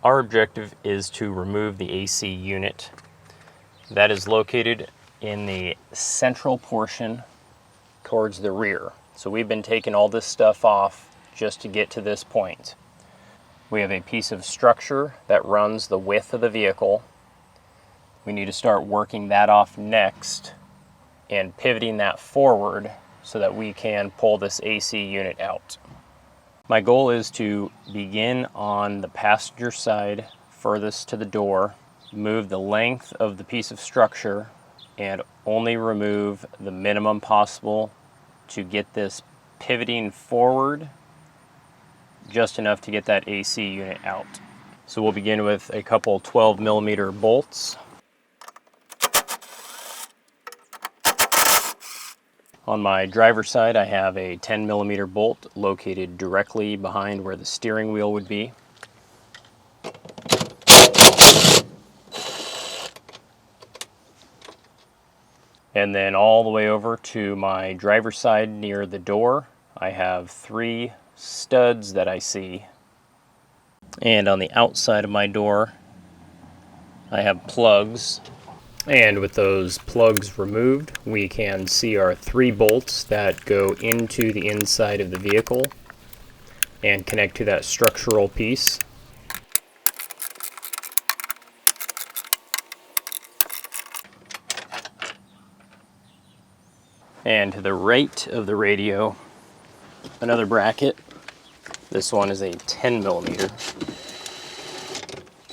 Our objective is to remove the AC unit. That is located in the central portion towards the rear. So we've been taking all this stuff off just to get to this point. We have a piece of structure that runs the width of the vehicle. We need to start working that off next and pivoting that forward so that we can pull this AC unit out. My goal is to begin on the passenger side furthest to the door, move the length of the piece of structure, and only remove the minimum possible to get this pivoting forward just enough to get that AC unit out. So we'll begin with a couple 12mm bolts. On my driver's side, I have a 10mm bolt located directly behind where the steering wheel would be. And then all the way over to my driver's side near the door, I have 3 studs that I see. And on the outside of my door, I have plugs. And with those plugs removed, we can see our 3 bolts that go into the inside of the vehicle and connect to that structural piece. And to the right of the radio, another bracket. This one is a 10mm.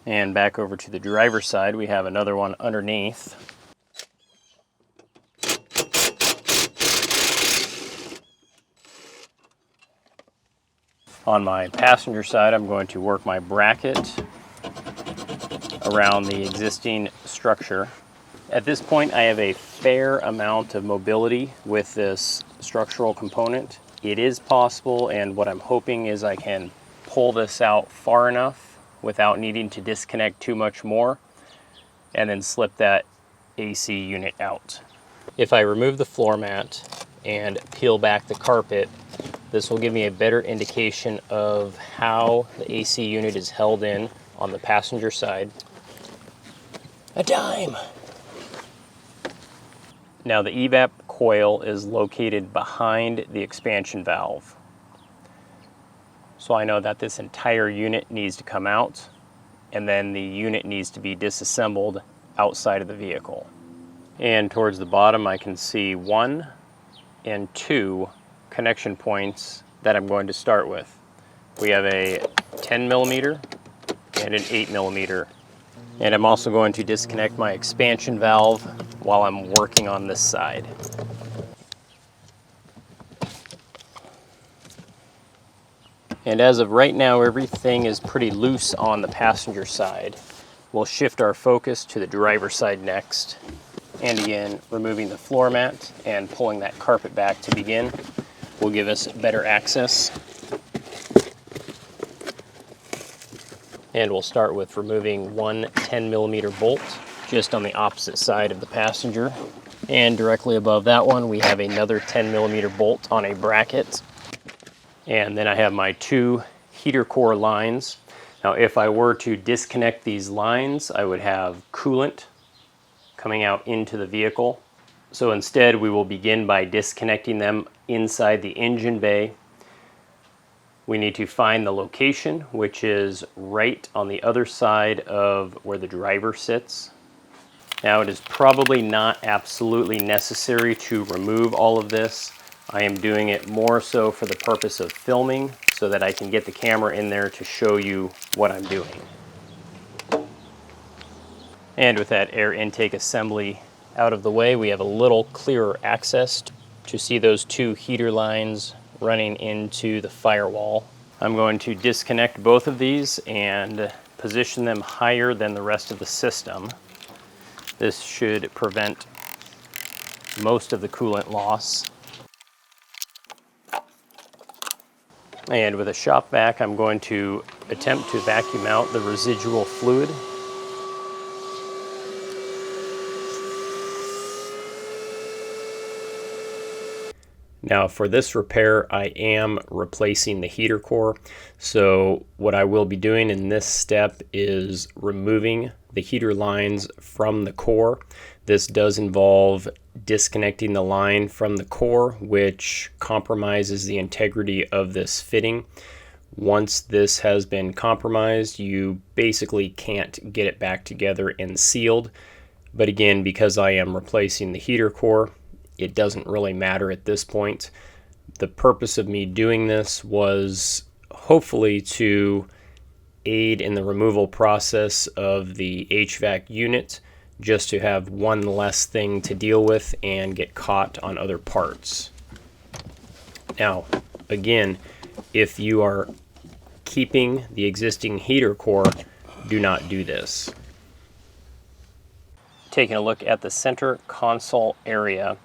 And back over to the driver's side, we have another one underneath. On my passenger side, I'm going to work my bracket around the existing structure. At this point, I have a fair amount of mobility with this structural component. It is possible, and what I'm hoping is I can pull this out far enough without needing to disconnect too much more, and then slip that AC unit out. If I remove the floor mat and peel back the carpet, this will give me a better indication of how the AC unit is held in on the passenger side. A dime! Now the evap coil is located behind the expansion valve. So I know that this entire unit needs to come out, and then the unit needs to be disassembled outside of the vehicle. And towards the bottom I can see 1 and 2 connection points that I'm going to start with. We have a 10mm and an 8mm. And I'm also going to disconnect my expansion valve while I'm working on this side. And as of right now, everything is pretty loose on the passenger side. We'll shift our focus to the driver's side next. And again, removing the floor mat and pulling that carpet back to begin will give us better access. And we'll start with removing one 10mm bolt just on the opposite side of the passenger. And directly above that one, we have another 10mm bolt on a bracket. And then I have my two heater core lines. Now, if I were to disconnect these lines, I would have coolant coming out into the vehicle. So instead, we will begin by disconnecting them inside the engine bay. We need to find the location, which is right on the other side of where the driver sits. Now, it is probably not absolutely necessary to remove all of this. I am doing it more so for the purpose of filming so that I can get the camera in there to show you what I'm doing. And with that air intake assembly out of the way, we have a little clearer access to see those two heater lines running into the firewall. I'm going to disconnect both of these and position them higher than the rest of the system. This should prevent most of the coolant loss. And with a shop vac, I'm going to attempt to vacuum out the residual fluid. Now for this repair, I am replacing the heater core. So what I will be doing in this step is removing the heater lines from the core. This does involve disconnecting the line from the core, which compromises the integrity of this fitting. Once this has been compromised, you basically can't get it back together and sealed. But again, because I am replacing the heater core, it doesn't really matter at this point. The purpose of me doing this was hopefully to aid in the removal process of the HVAC unit, just to have one less thing to deal with and get caught on other parts. Now, again, if you are keeping the existing heater core, do not do this. Taking a look at the center console area,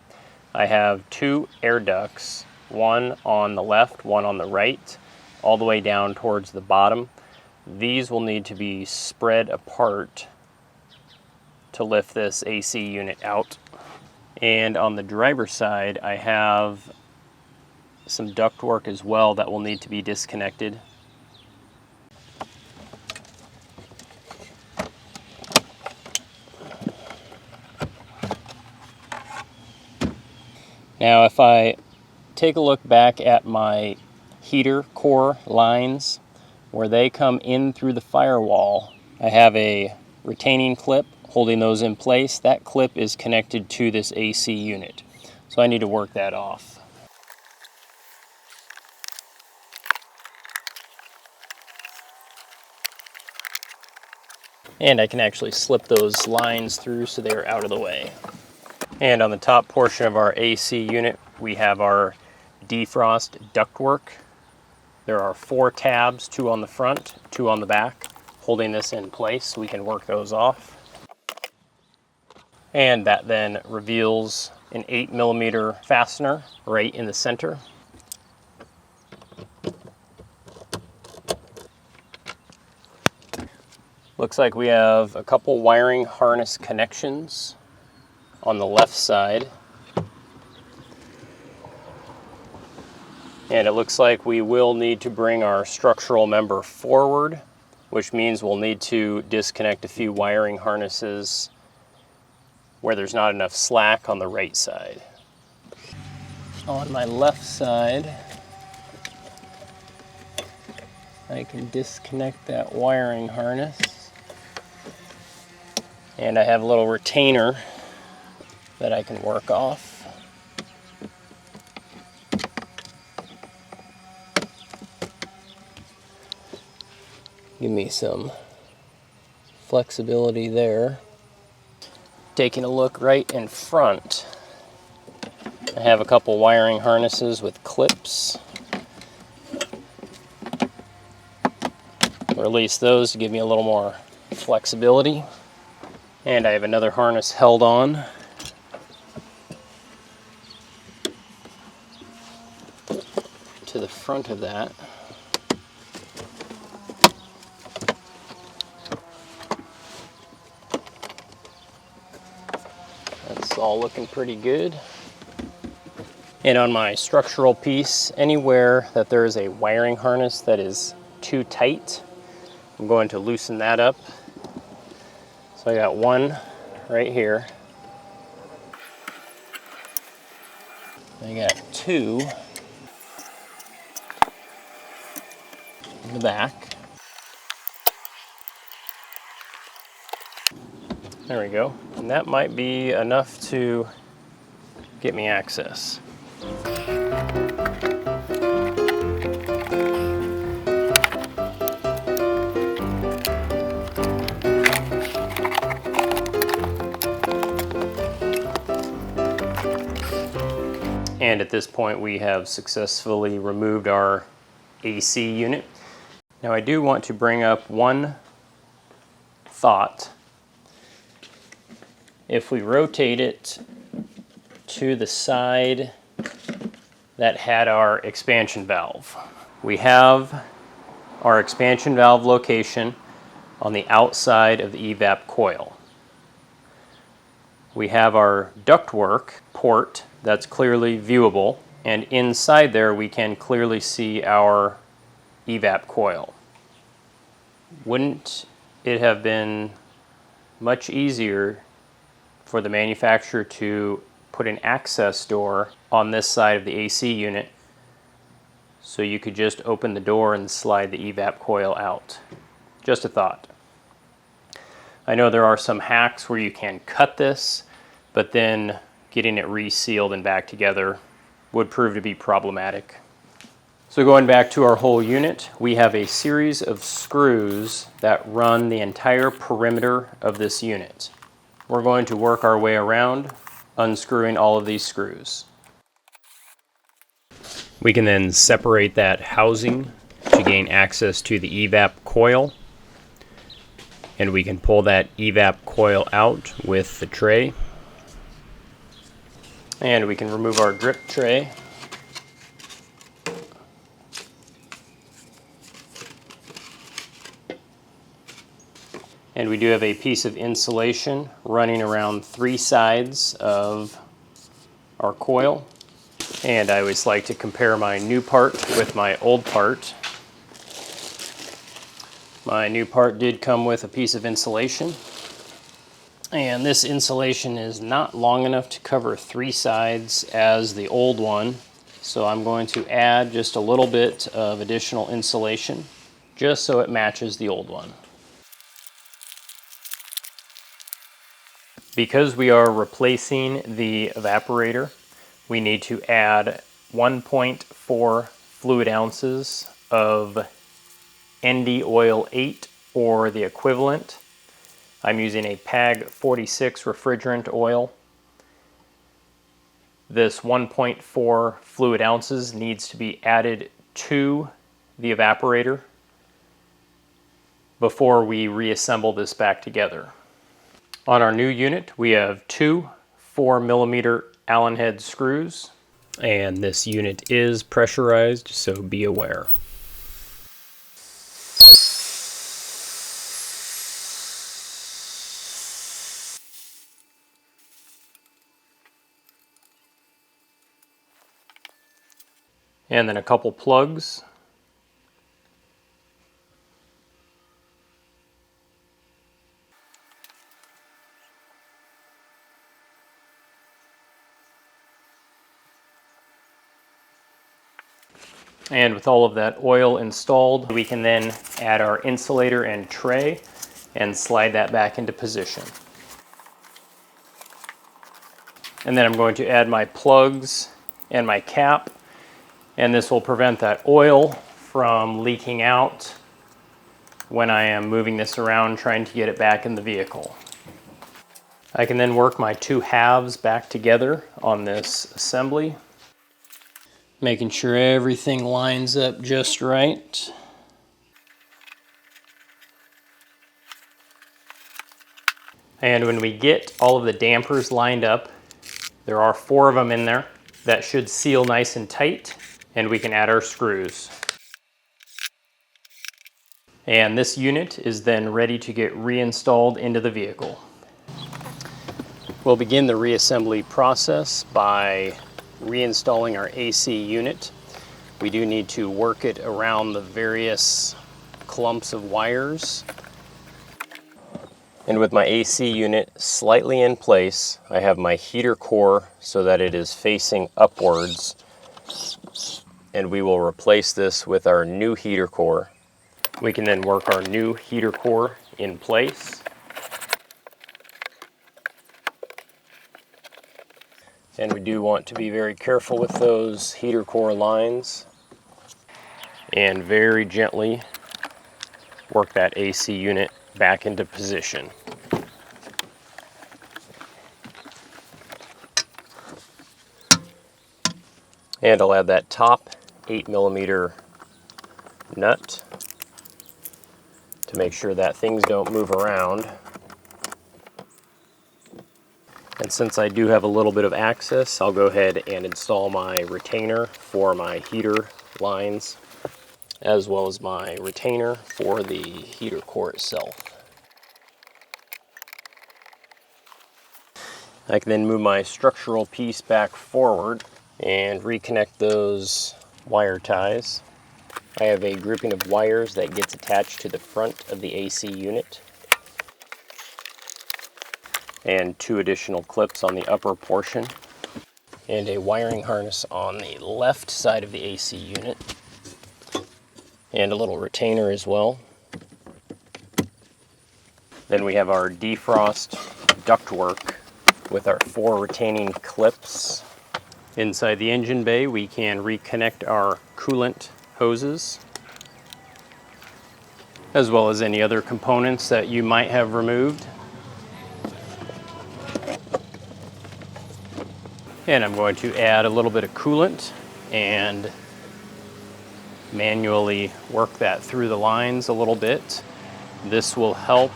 I have two air ducts, one on the left, one on the right, all the way down towards the bottom. These will need to be spread apart to lift this AC unit out. And on the driver's side, I have some ductwork as well that will need to be disconnected. Now, if I take a look back at my heater core lines, where they come in through the firewall, I have a retaining clip holding those in place. That clip is connected to this AC unit, so I need to work that off. And I can actually slip those lines through so they're out of the way. And on the top portion of our AC unit, we have our defrost ductwork. There are 4 tabs, 2 on the front, 2 on the back, holding this in place so we can work those off. And that then reveals an 8mm fastener right in the center. Looks like we have a couple wiring harness connections on the left side. And it looks like we will need to bring our structural member forward, which means we'll need to disconnect a few wiring harnesses where there's not enough slack on the right side. On my left side, I can disconnect that wiring harness. And I have a little retainer that I can work off. Give me some flexibility there. Taking a look right in front, I have a couple wiring harnesses with clips. Release those to give me a little more flexibility. And I have another harness held on. To the front of that. That's all looking pretty good. And on my structural piece, anywhere that there is a wiring harness that is too tight, I'm going to loosen that up. So I got one right here. I got two in the back. There we go. And that might be enough to get me access. And at this point we have successfully removed our AC unit. Now I do want to bring up one thought. If we rotate it to the side that had our expansion valve, we have our expansion valve location on the outside of the evap coil. We have our ductwork port that's clearly viewable, and inside there we can clearly see our evap coil. Wouldn't it have been much easier for the manufacturer to put an access door on this side of the AC unit so you could just open the door and slide the evap coil out? Just a thought. I know there are some hacks where you can cut this, but then getting it resealed and back together would prove to be problematic. So going back to our whole unit, we have a series of screws that run the entire perimeter of this unit. We're going to work our way around, unscrewing all of these screws. We can then separate that housing to gain access to the evap coil, and we can pull that evap coil out with the tray. And we can remove our drip tray. And we do have a piece of insulation running around 3 sides of our coil. And I always like to compare my new part with my old part. My new part did come with a piece of insulation. And this insulation is not long enough to cover 3 sides as the old one. So I'm going to add just a little bit of additional insulation just so it matches the old one. Because we are replacing the evaporator, we need to add 1.4 fluid ounces of ND oil 8 or the equivalent. I'm using a PAG 46 refrigerant oil. This 1.4 fluid ounces needs to be added to the evaporator before we reassemble this back together. On our new unit, we have 2 4mm Allen head screws, and this unit is pressurized, so be aware. And then a couple plugs. And with all of that oil installed, we can then add our insulator and tray and slide that back into position. And then I'm going to add my plugs and my cap, and this will prevent that oil from leaking out when I am moving this around trying to get it back in the vehicle. I can then work my 2 halves back together on this assembly, making sure everything lines up just right. And when we get all of the dampers lined up, there are 4 of them in there, that should seal nice and tight, and we can add our screws. And this unit is then ready to get reinstalled into the vehicle. We'll begin the reassembly process by reinstalling our AC unit. We do need to work it around the various clumps of wires. And with my AC unit slightly in place, I have my heater core so that it is facing upwards. And we will replace this with our new heater core. We can then work our new heater core in place. And we do want to be very careful with those heater core lines and very gently work that AC unit back into position. And I'll add that top 8mm nut to make sure that things don't move around. And since I do have a little bit of access, I'll go ahead and install my retainer for my heater lines, as well as my retainer for the heater core itself. I can then move my structural piece back forward and reconnect those wire ties. I have a grouping of wires that gets attached to the front of the AC unit, and 2 additional clips on the upper portion, and a wiring harness on the left side of the AC unit, and a little retainer as well. Then we have our defrost ductwork with our 4 retaining clips. Inside the engine bay, we can reconnect our coolant hoses, as well as any other components that you might have removed. And I'm going to add a little bit of coolant and manually work that through the lines a little bit. This will help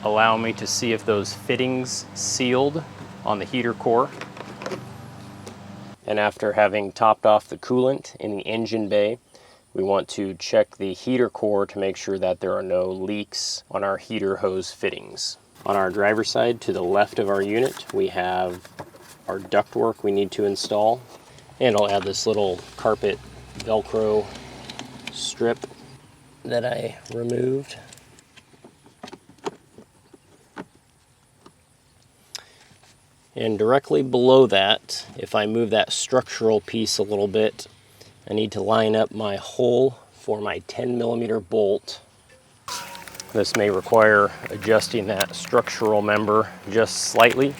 allow me to see if those fittings sealed on the heater core. And after having topped off the coolant in the engine bay, we want to check the heater core to make sure that there are no leaks on our heater hose fittings. On our driver's side to the left of our unit, we have our ductwork we need to install, and I'll add this little carpet Velcro strip that I removed. And directly below that, if I move that structural piece a little bit, I need to line up my hole for my 10mm bolt. This may require adjusting that structural member just slightly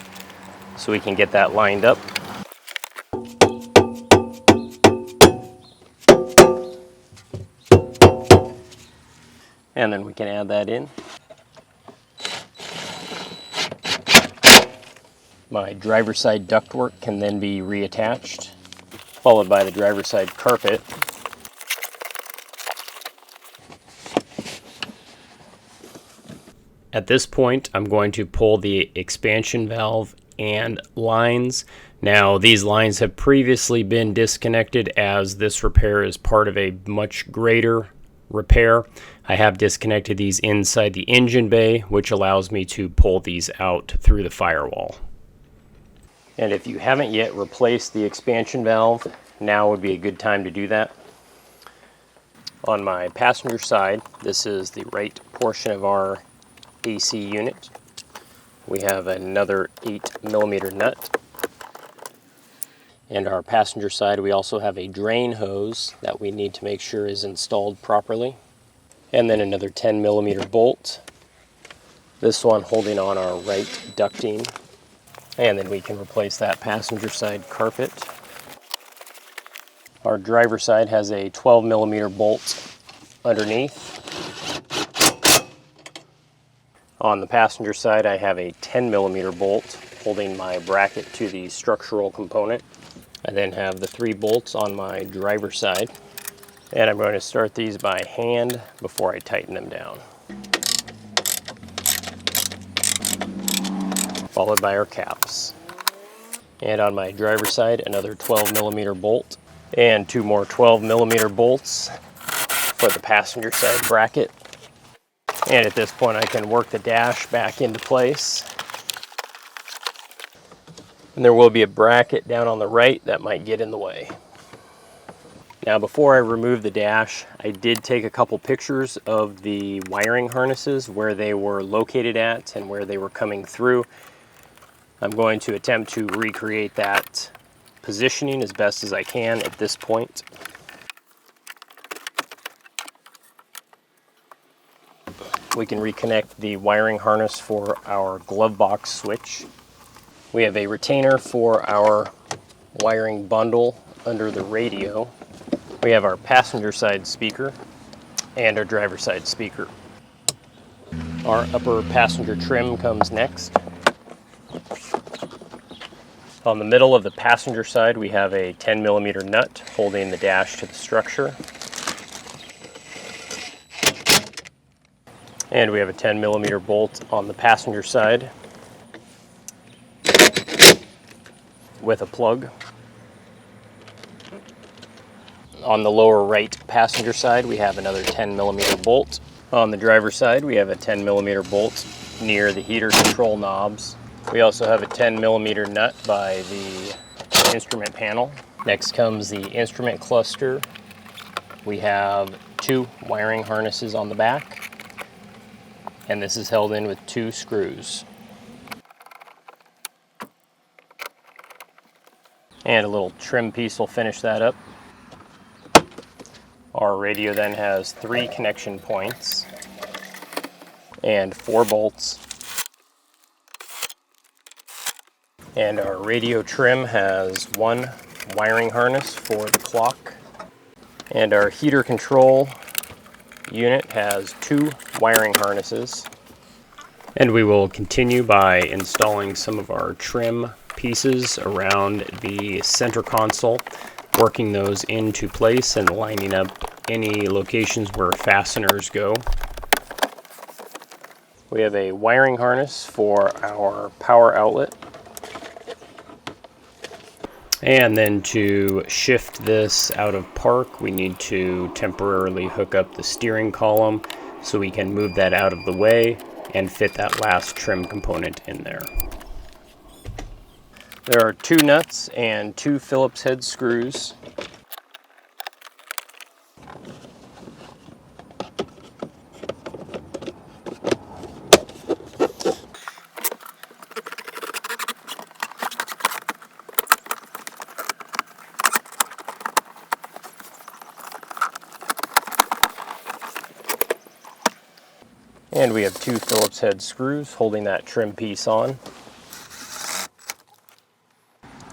so we can get that lined up. And then we can add that in. My driver's side ductwork can then be reattached, followed by the driver's side carpet. At this point, I'm going to pull the expansion valve and lines. Now, these lines have previously been disconnected as this repair is part of a much greater repair. I have disconnected these inside the engine bay, which allows me to pull these out through the firewall. And if you haven't yet replaced the expansion valve, now would be a good time to do that. On my passenger side, this is the right portion of our AC unit. We have another 8mm nut. And our passenger side, we also have a drain hose that we need to make sure is installed properly. And then another 10mm bolt. This one holding on our right ducting. And then we can replace that passenger side carpet. Our driver side has a 12mm bolt underneath. On the passenger side, I have a 10mm bolt holding my bracket to the structural component. I then have the 3 bolts on my driver side, and I'm going to start these by hand before I tighten them down. followed by our caps. And on my driver's side, another 12mm bolt and 2 more 12mm bolts for the passenger side bracket. And at this point I can work the dash back into place. And there will be a bracket down on the right that might get in the way. Now before I remove the dash, I did take a couple pictures of the wiring harnesses, where they were located at and where they were coming through. I'm going to attempt to recreate that positioning as best as I can at this point. We can reconnect the wiring harness for our glove box switch. We have a retainer for our wiring bundle under the radio. We have our passenger side speaker and our driver side speaker. Our upper passenger trim comes next. On the middle of the passenger side, we have a 10mm nut holding the dash to the structure. And we have a 10mm bolt on the passenger side with a plug. On the lower right passenger side, we have another 10mm bolt. On the driver's side, we have a 10mm bolt near the heater control knobs. We also have a 10mm nut by the instrument panel. Next comes the instrument cluster. We have 2 wiring harnesses on the back, and this is held in with 2 screws. And a little trim piece will finish that up. Our radio then has 3 connection points and 4 bolts. And our radio trim has 1 wiring harness for the clock. And our heater control unit has 2 wiring harnesses. And we will continue by installing some of our trim pieces around the center console, working those into place and lining up any locations where fasteners go. We have a wiring harness for our power outlet. And then to shift this out of park, we need to temporarily hook up the steering column so we can move that out of the way and fit that last trim component in there. There are 2 nuts and 2 Phillips head screws. And we have 2 Phillips head screws holding that trim piece on.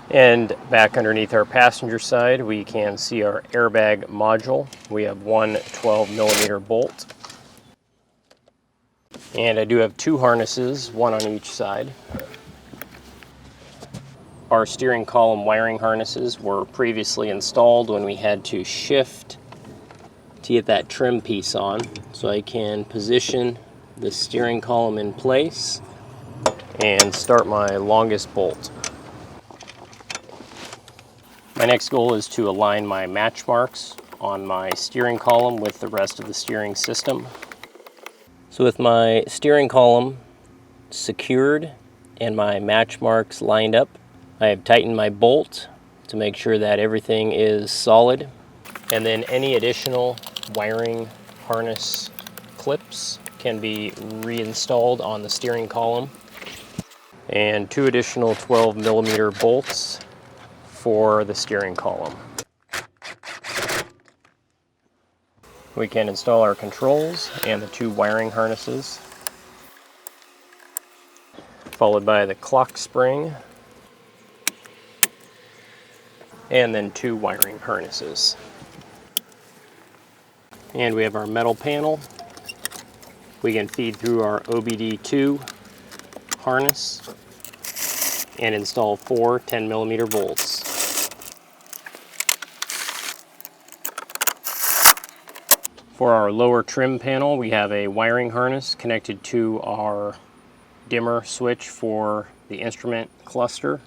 And back underneath our passenger side, we can see our airbag module. We have 1 12mm bolt. And I do have 2 harnesses, 1 on each side. Our steering column wiring harnesses were previously installed when we had to shift to get that trim piece on. So I can position the steering column in place and start my longest bolt. My next goal is to align my match marks on my steering column with the rest of the steering system. So with my steering column secured and my match marks lined up, I have tightened my bolt to make sure that everything is solid. And then any additional wiring harness clips can be reinstalled on the steering column. And 2 additional 12mm bolts for the steering column. We can install our controls and the 2 wiring harnesses, followed by the clock spring, and then 2 wiring harnesses. And we have our metal panel. We can feed through our OBD2 harness and install 4 10mm bolts. For our lower trim panel, we have a wiring harness connected to our dimmer switch for the instrument cluster.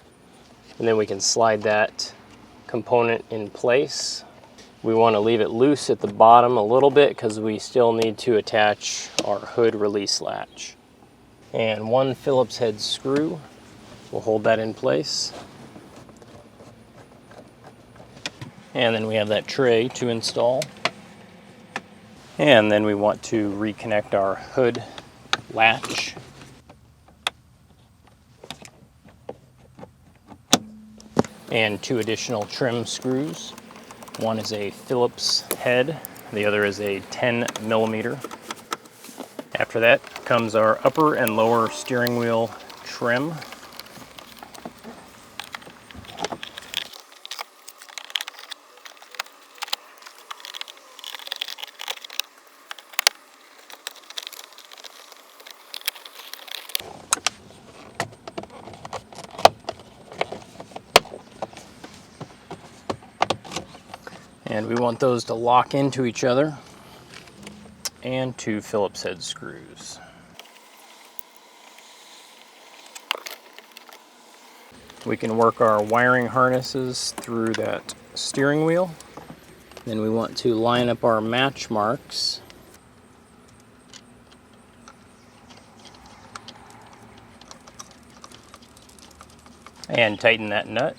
And then we can slide that component in place. We want to leave it loose at the bottom a little bit because we still need to attach our hood release latch. And one Phillips head screw will hold that in place. And then we have that tray to install. And then we want to reconnect our hood latch. And two additional trim screws. One is a Phillips head, the other is a 10 millimeter. After that comes our upper and lower steering wheel trim. And we want those to lock into each other, and two Phillips head screws. We can work our wiring harnesses through that steering wheel. Then we want to line up our match marks. And tighten that nut.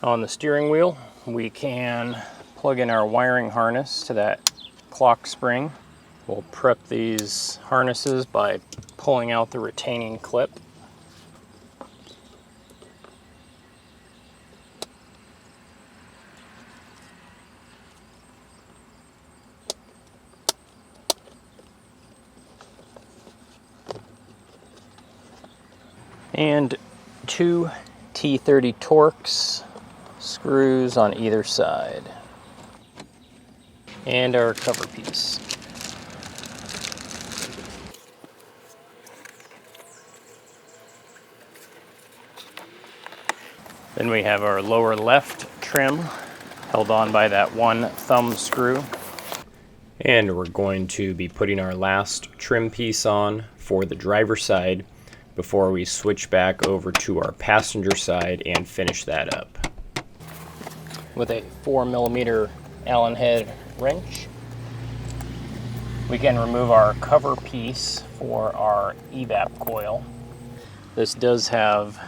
On the steering wheel, we can plug in our wiring harness to that clock spring. We'll prep these harnesses by pulling out the retaining clip. And two T30 Torx screws on either side. And our cover piece. Then we have our lower left trim held on by that one thumb screw. And we're going to be putting our last trim piece on for the driver's side before we switch back over to our passenger side and finish that up. With a 4 millimeter Allen head wrench, we can remove our cover piece for our evap coil. This does have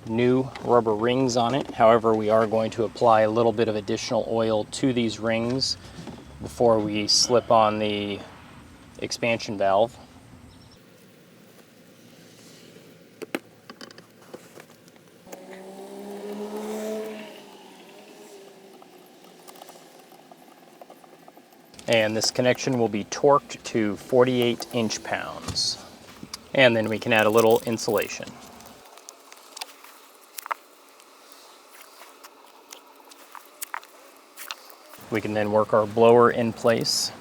new rubber rings on it. However, we are going to apply a little bit of additional oil to these rings before we slip on the expansion valve. And this connection will be torqued to 48 inch-pounds. And then we can add a little insulation. We can then work our blower in place.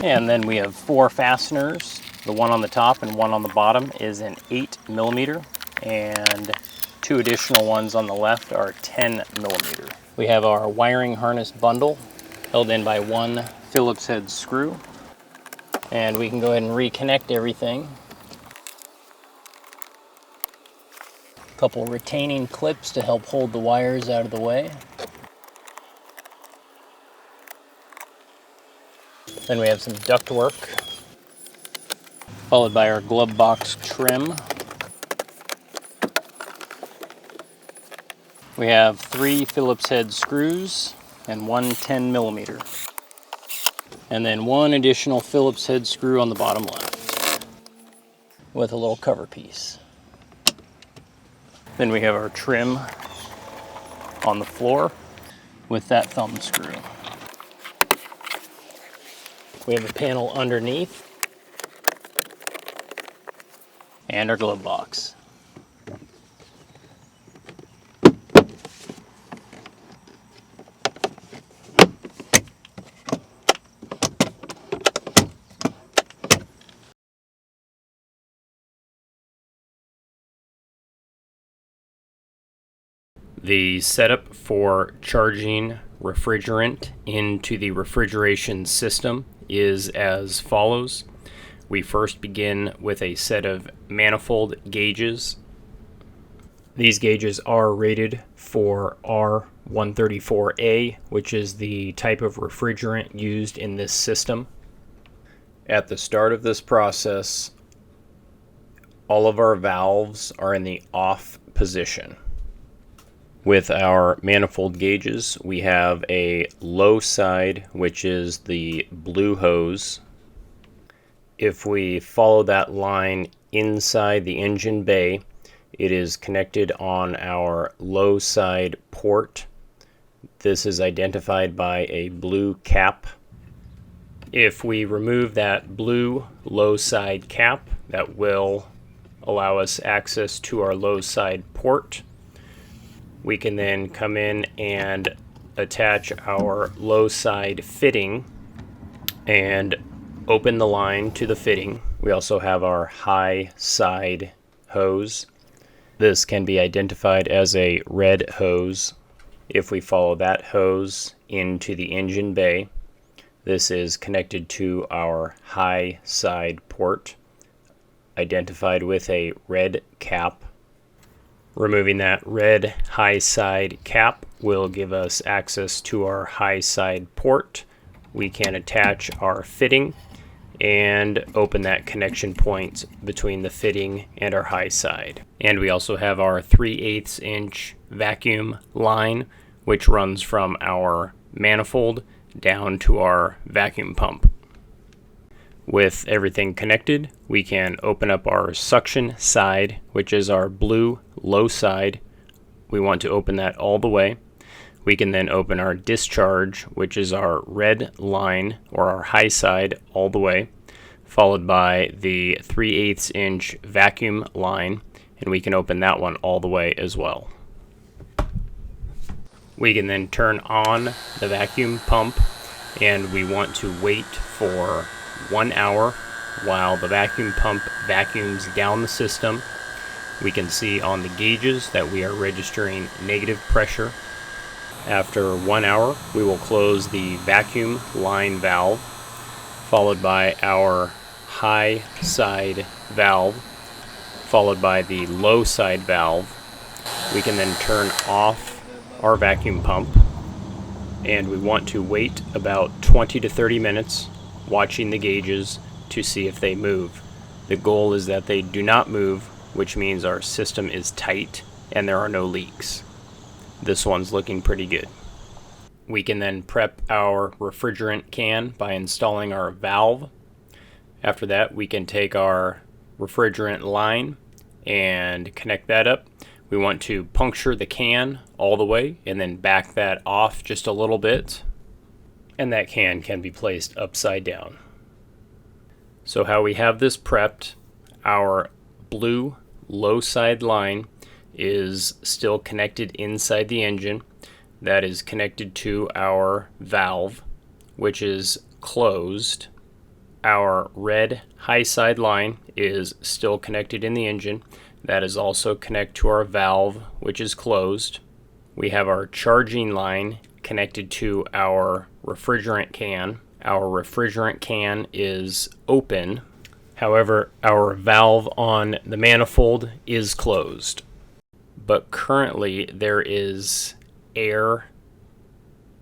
And then we have 4 fasteners. The one on the top and one on the bottom is an 8 millimeter, and 2 additional ones on the left are 10 millimeter. We have our wiring harness bundle held in by one Phillips head screw. And we can go ahead and reconnect everything. A couple retaining clips to help hold the wires out of the way. Then we have some ductwork, followed by our glove box trim. We have 3 Phillips head screws and one 10 millimeter. And then one additional Phillips head screw on the bottom left with a little cover piece. Then we have our trim on the floor with that thumb screw. We have a panel underneath and our glove box. The setup for charging refrigerant into the refrigeration system is as follows. We first begin with a set of manifold gauges. These gauges are rated for R134A, which is the type of refrigerant used in this system. At the start of this process, all of our valves are in the off position. With our manifold gauges, we have a low side, which is the blue hose. If we follow that line inside the engine bay, it is connected on our low side port. This is identified by a blue cap. If we remove that blue low side cap, that will allow us access to our low side port. We can then come in and attach our low side fitting and open the line to the fitting. We also have our high side hose. This can be identified as a red hose. If we follow that hose into the engine bay, this is connected to our high side port, identified with a red cap. Removing that red high side cap will give us access to our high side port. We can attach our fitting and open that connection point between the fitting and our high side. And we also have our 3/8 inch vacuum line, which runs from our manifold down to our vacuum pump. With everything connected, we can open up our suction side, which is our blue low side. We want to open that all the way. We can then open our discharge, which is our red line or our high side all the way, followed by the 3/8 inch vacuum line, and we can open that one all the way as well. We can then turn on the vacuum pump, and we want to wait for 1 hour while the vacuum pump vacuums down the system. We can see on the gauges that we are registering negative pressure. After 1 hour, we will close the vacuum line valve, followed by our high side valve, followed by the low side valve. We can then turn off our vacuum pump, and we want to wait about 20 to 30 minutes watching the gauges to see if they move. The goal is that they do not move, which means our system is tight and there are no leaks. This one's looking pretty good. We can then prep our refrigerant can by installing our valve. After that, we can take our refrigerant line and connect that up. We want to puncture the can all the way and then back that off just a little bit, and that can be placed upside down. So how we have this prepped, our blue low side line is still connected inside the engine. That is connected to our valve, which is closed. Our red high side line is still connected in the engine. That is also connected to our valve, which is closed. We have our charging line connected to our refrigerant can. Our refrigerant can is open. However, our valve on the manifold is closed. But currently there is air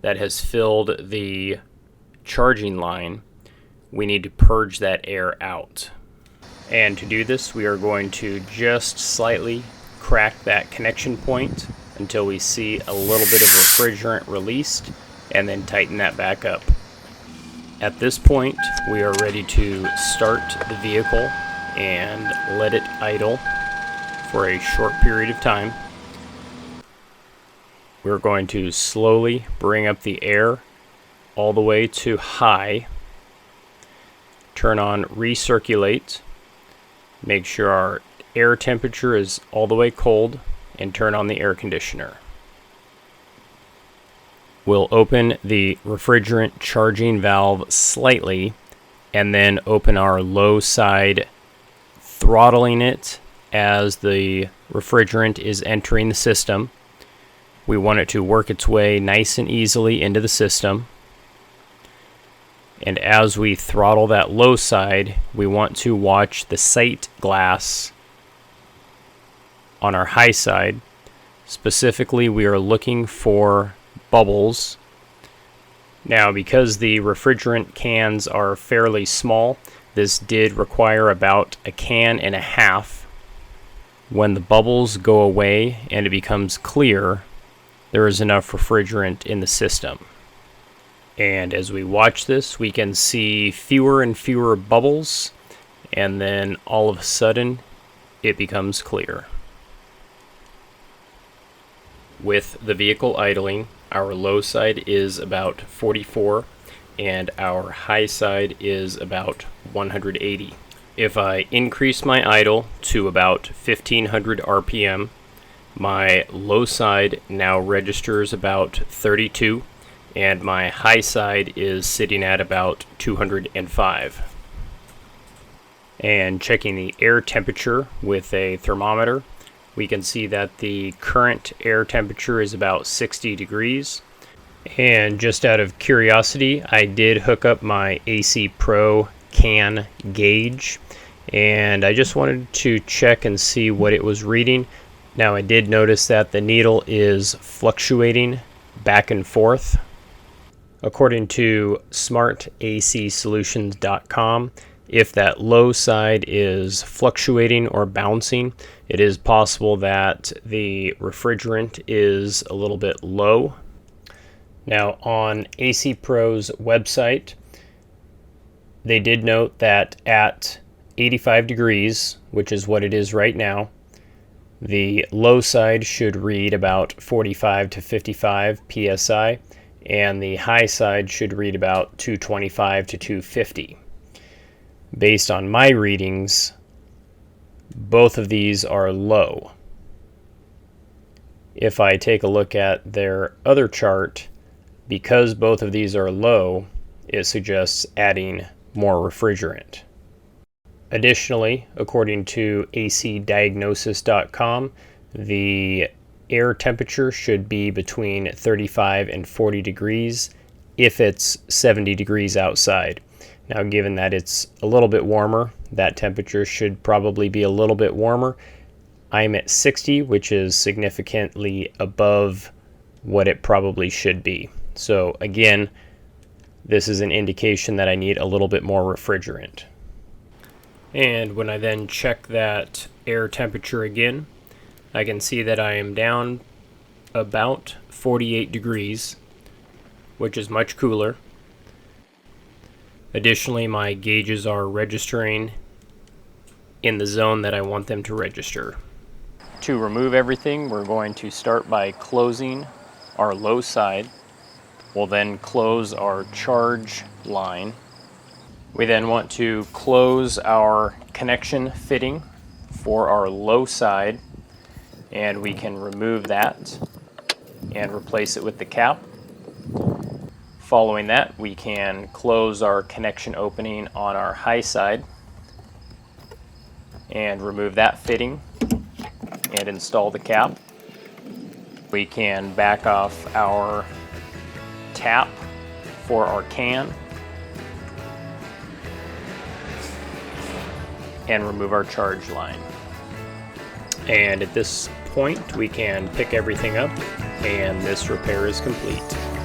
that has filled the charging line. We need to purge that air out. And to do this, we are going to just slightly crack that connection point until we see a little bit of refrigerant released, and then tighten that back up. At this point, we are ready to start the vehicle and let it idle for a short period of time. We're going to slowly bring up the air all the way to high. Turn on recirculate. Make sure our air temperature is all the way cold and turn on the air conditioner. We'll open the refrigerant charging valve slightly and then open our low side, throttling it as the refrigerant is entering the system. We want it to work its way nice and easily into the system. And as we throttle that low side, we want to watch the sight glass on our high side. Specifically, we are looking for bubbles. Now, because the refrigerant cans are fairly small, this did require about a can and a half. When the bubbles go away and it becomes clear, there is enough refrigerant in the system. And as we watch this, we can see fewer and fewer bubbles, and then all of a sudden, it becomes clear. With the vehicle idling, our low side is about 44, and our high side is about 180. If I increase my idle to about 1500 RPM, my low side now registers about 32, and my high side is sitting at about 205. And checking the air temperature with a thermometer, we can see that the current air temperature is about 60 degrees. And just out of curiosity, I did hook up my AC Pro CAN gauge, and I just wanted to check and see what it was reading. Now, I did notice that the needle is fluctuating back and forth. According to smartacsolutions.com, if that low side is fluctuating or bouncing, it is possible that the refrigerant is a little bit low. Now, on AC Pro's website, they did note that at 85 degrees, which is what it is right now, the low side should read about 45 to 55 psi, and the high side should read about 225 to 250. Based on my readings, both of these are low. If I take a look at their other chart, because both of these are low, it suggests adding more refrigerant. Additionally, according to acdiagnosis.com, the air temperature should be between 35 and 40 degrees if it's 70 degrees outside. Now, given that it's a little bit warmer, that temperature should probably be a little bit warmer. I'm at 60, which is significantly above what it probably should be. So again, this is an indication that I need a little bit more refrigerant. And when I then check that air temperature again, I can see that I am down about 48 degrees, which is much cooler. Additionally, my gauges are registering in the zone that I want them to register. To remove everything, we're going to start by closing our low side. We'll then close our charge line. We then want to close our connection fitting for our low side, and we can remove that and replace it with the cap. Following that, we can close our connection opening on our high side and remove that fitting and install the cap. We can back off our tap for our can and remove our charge line. And at this point, we can pick everything up, and this repair is complete.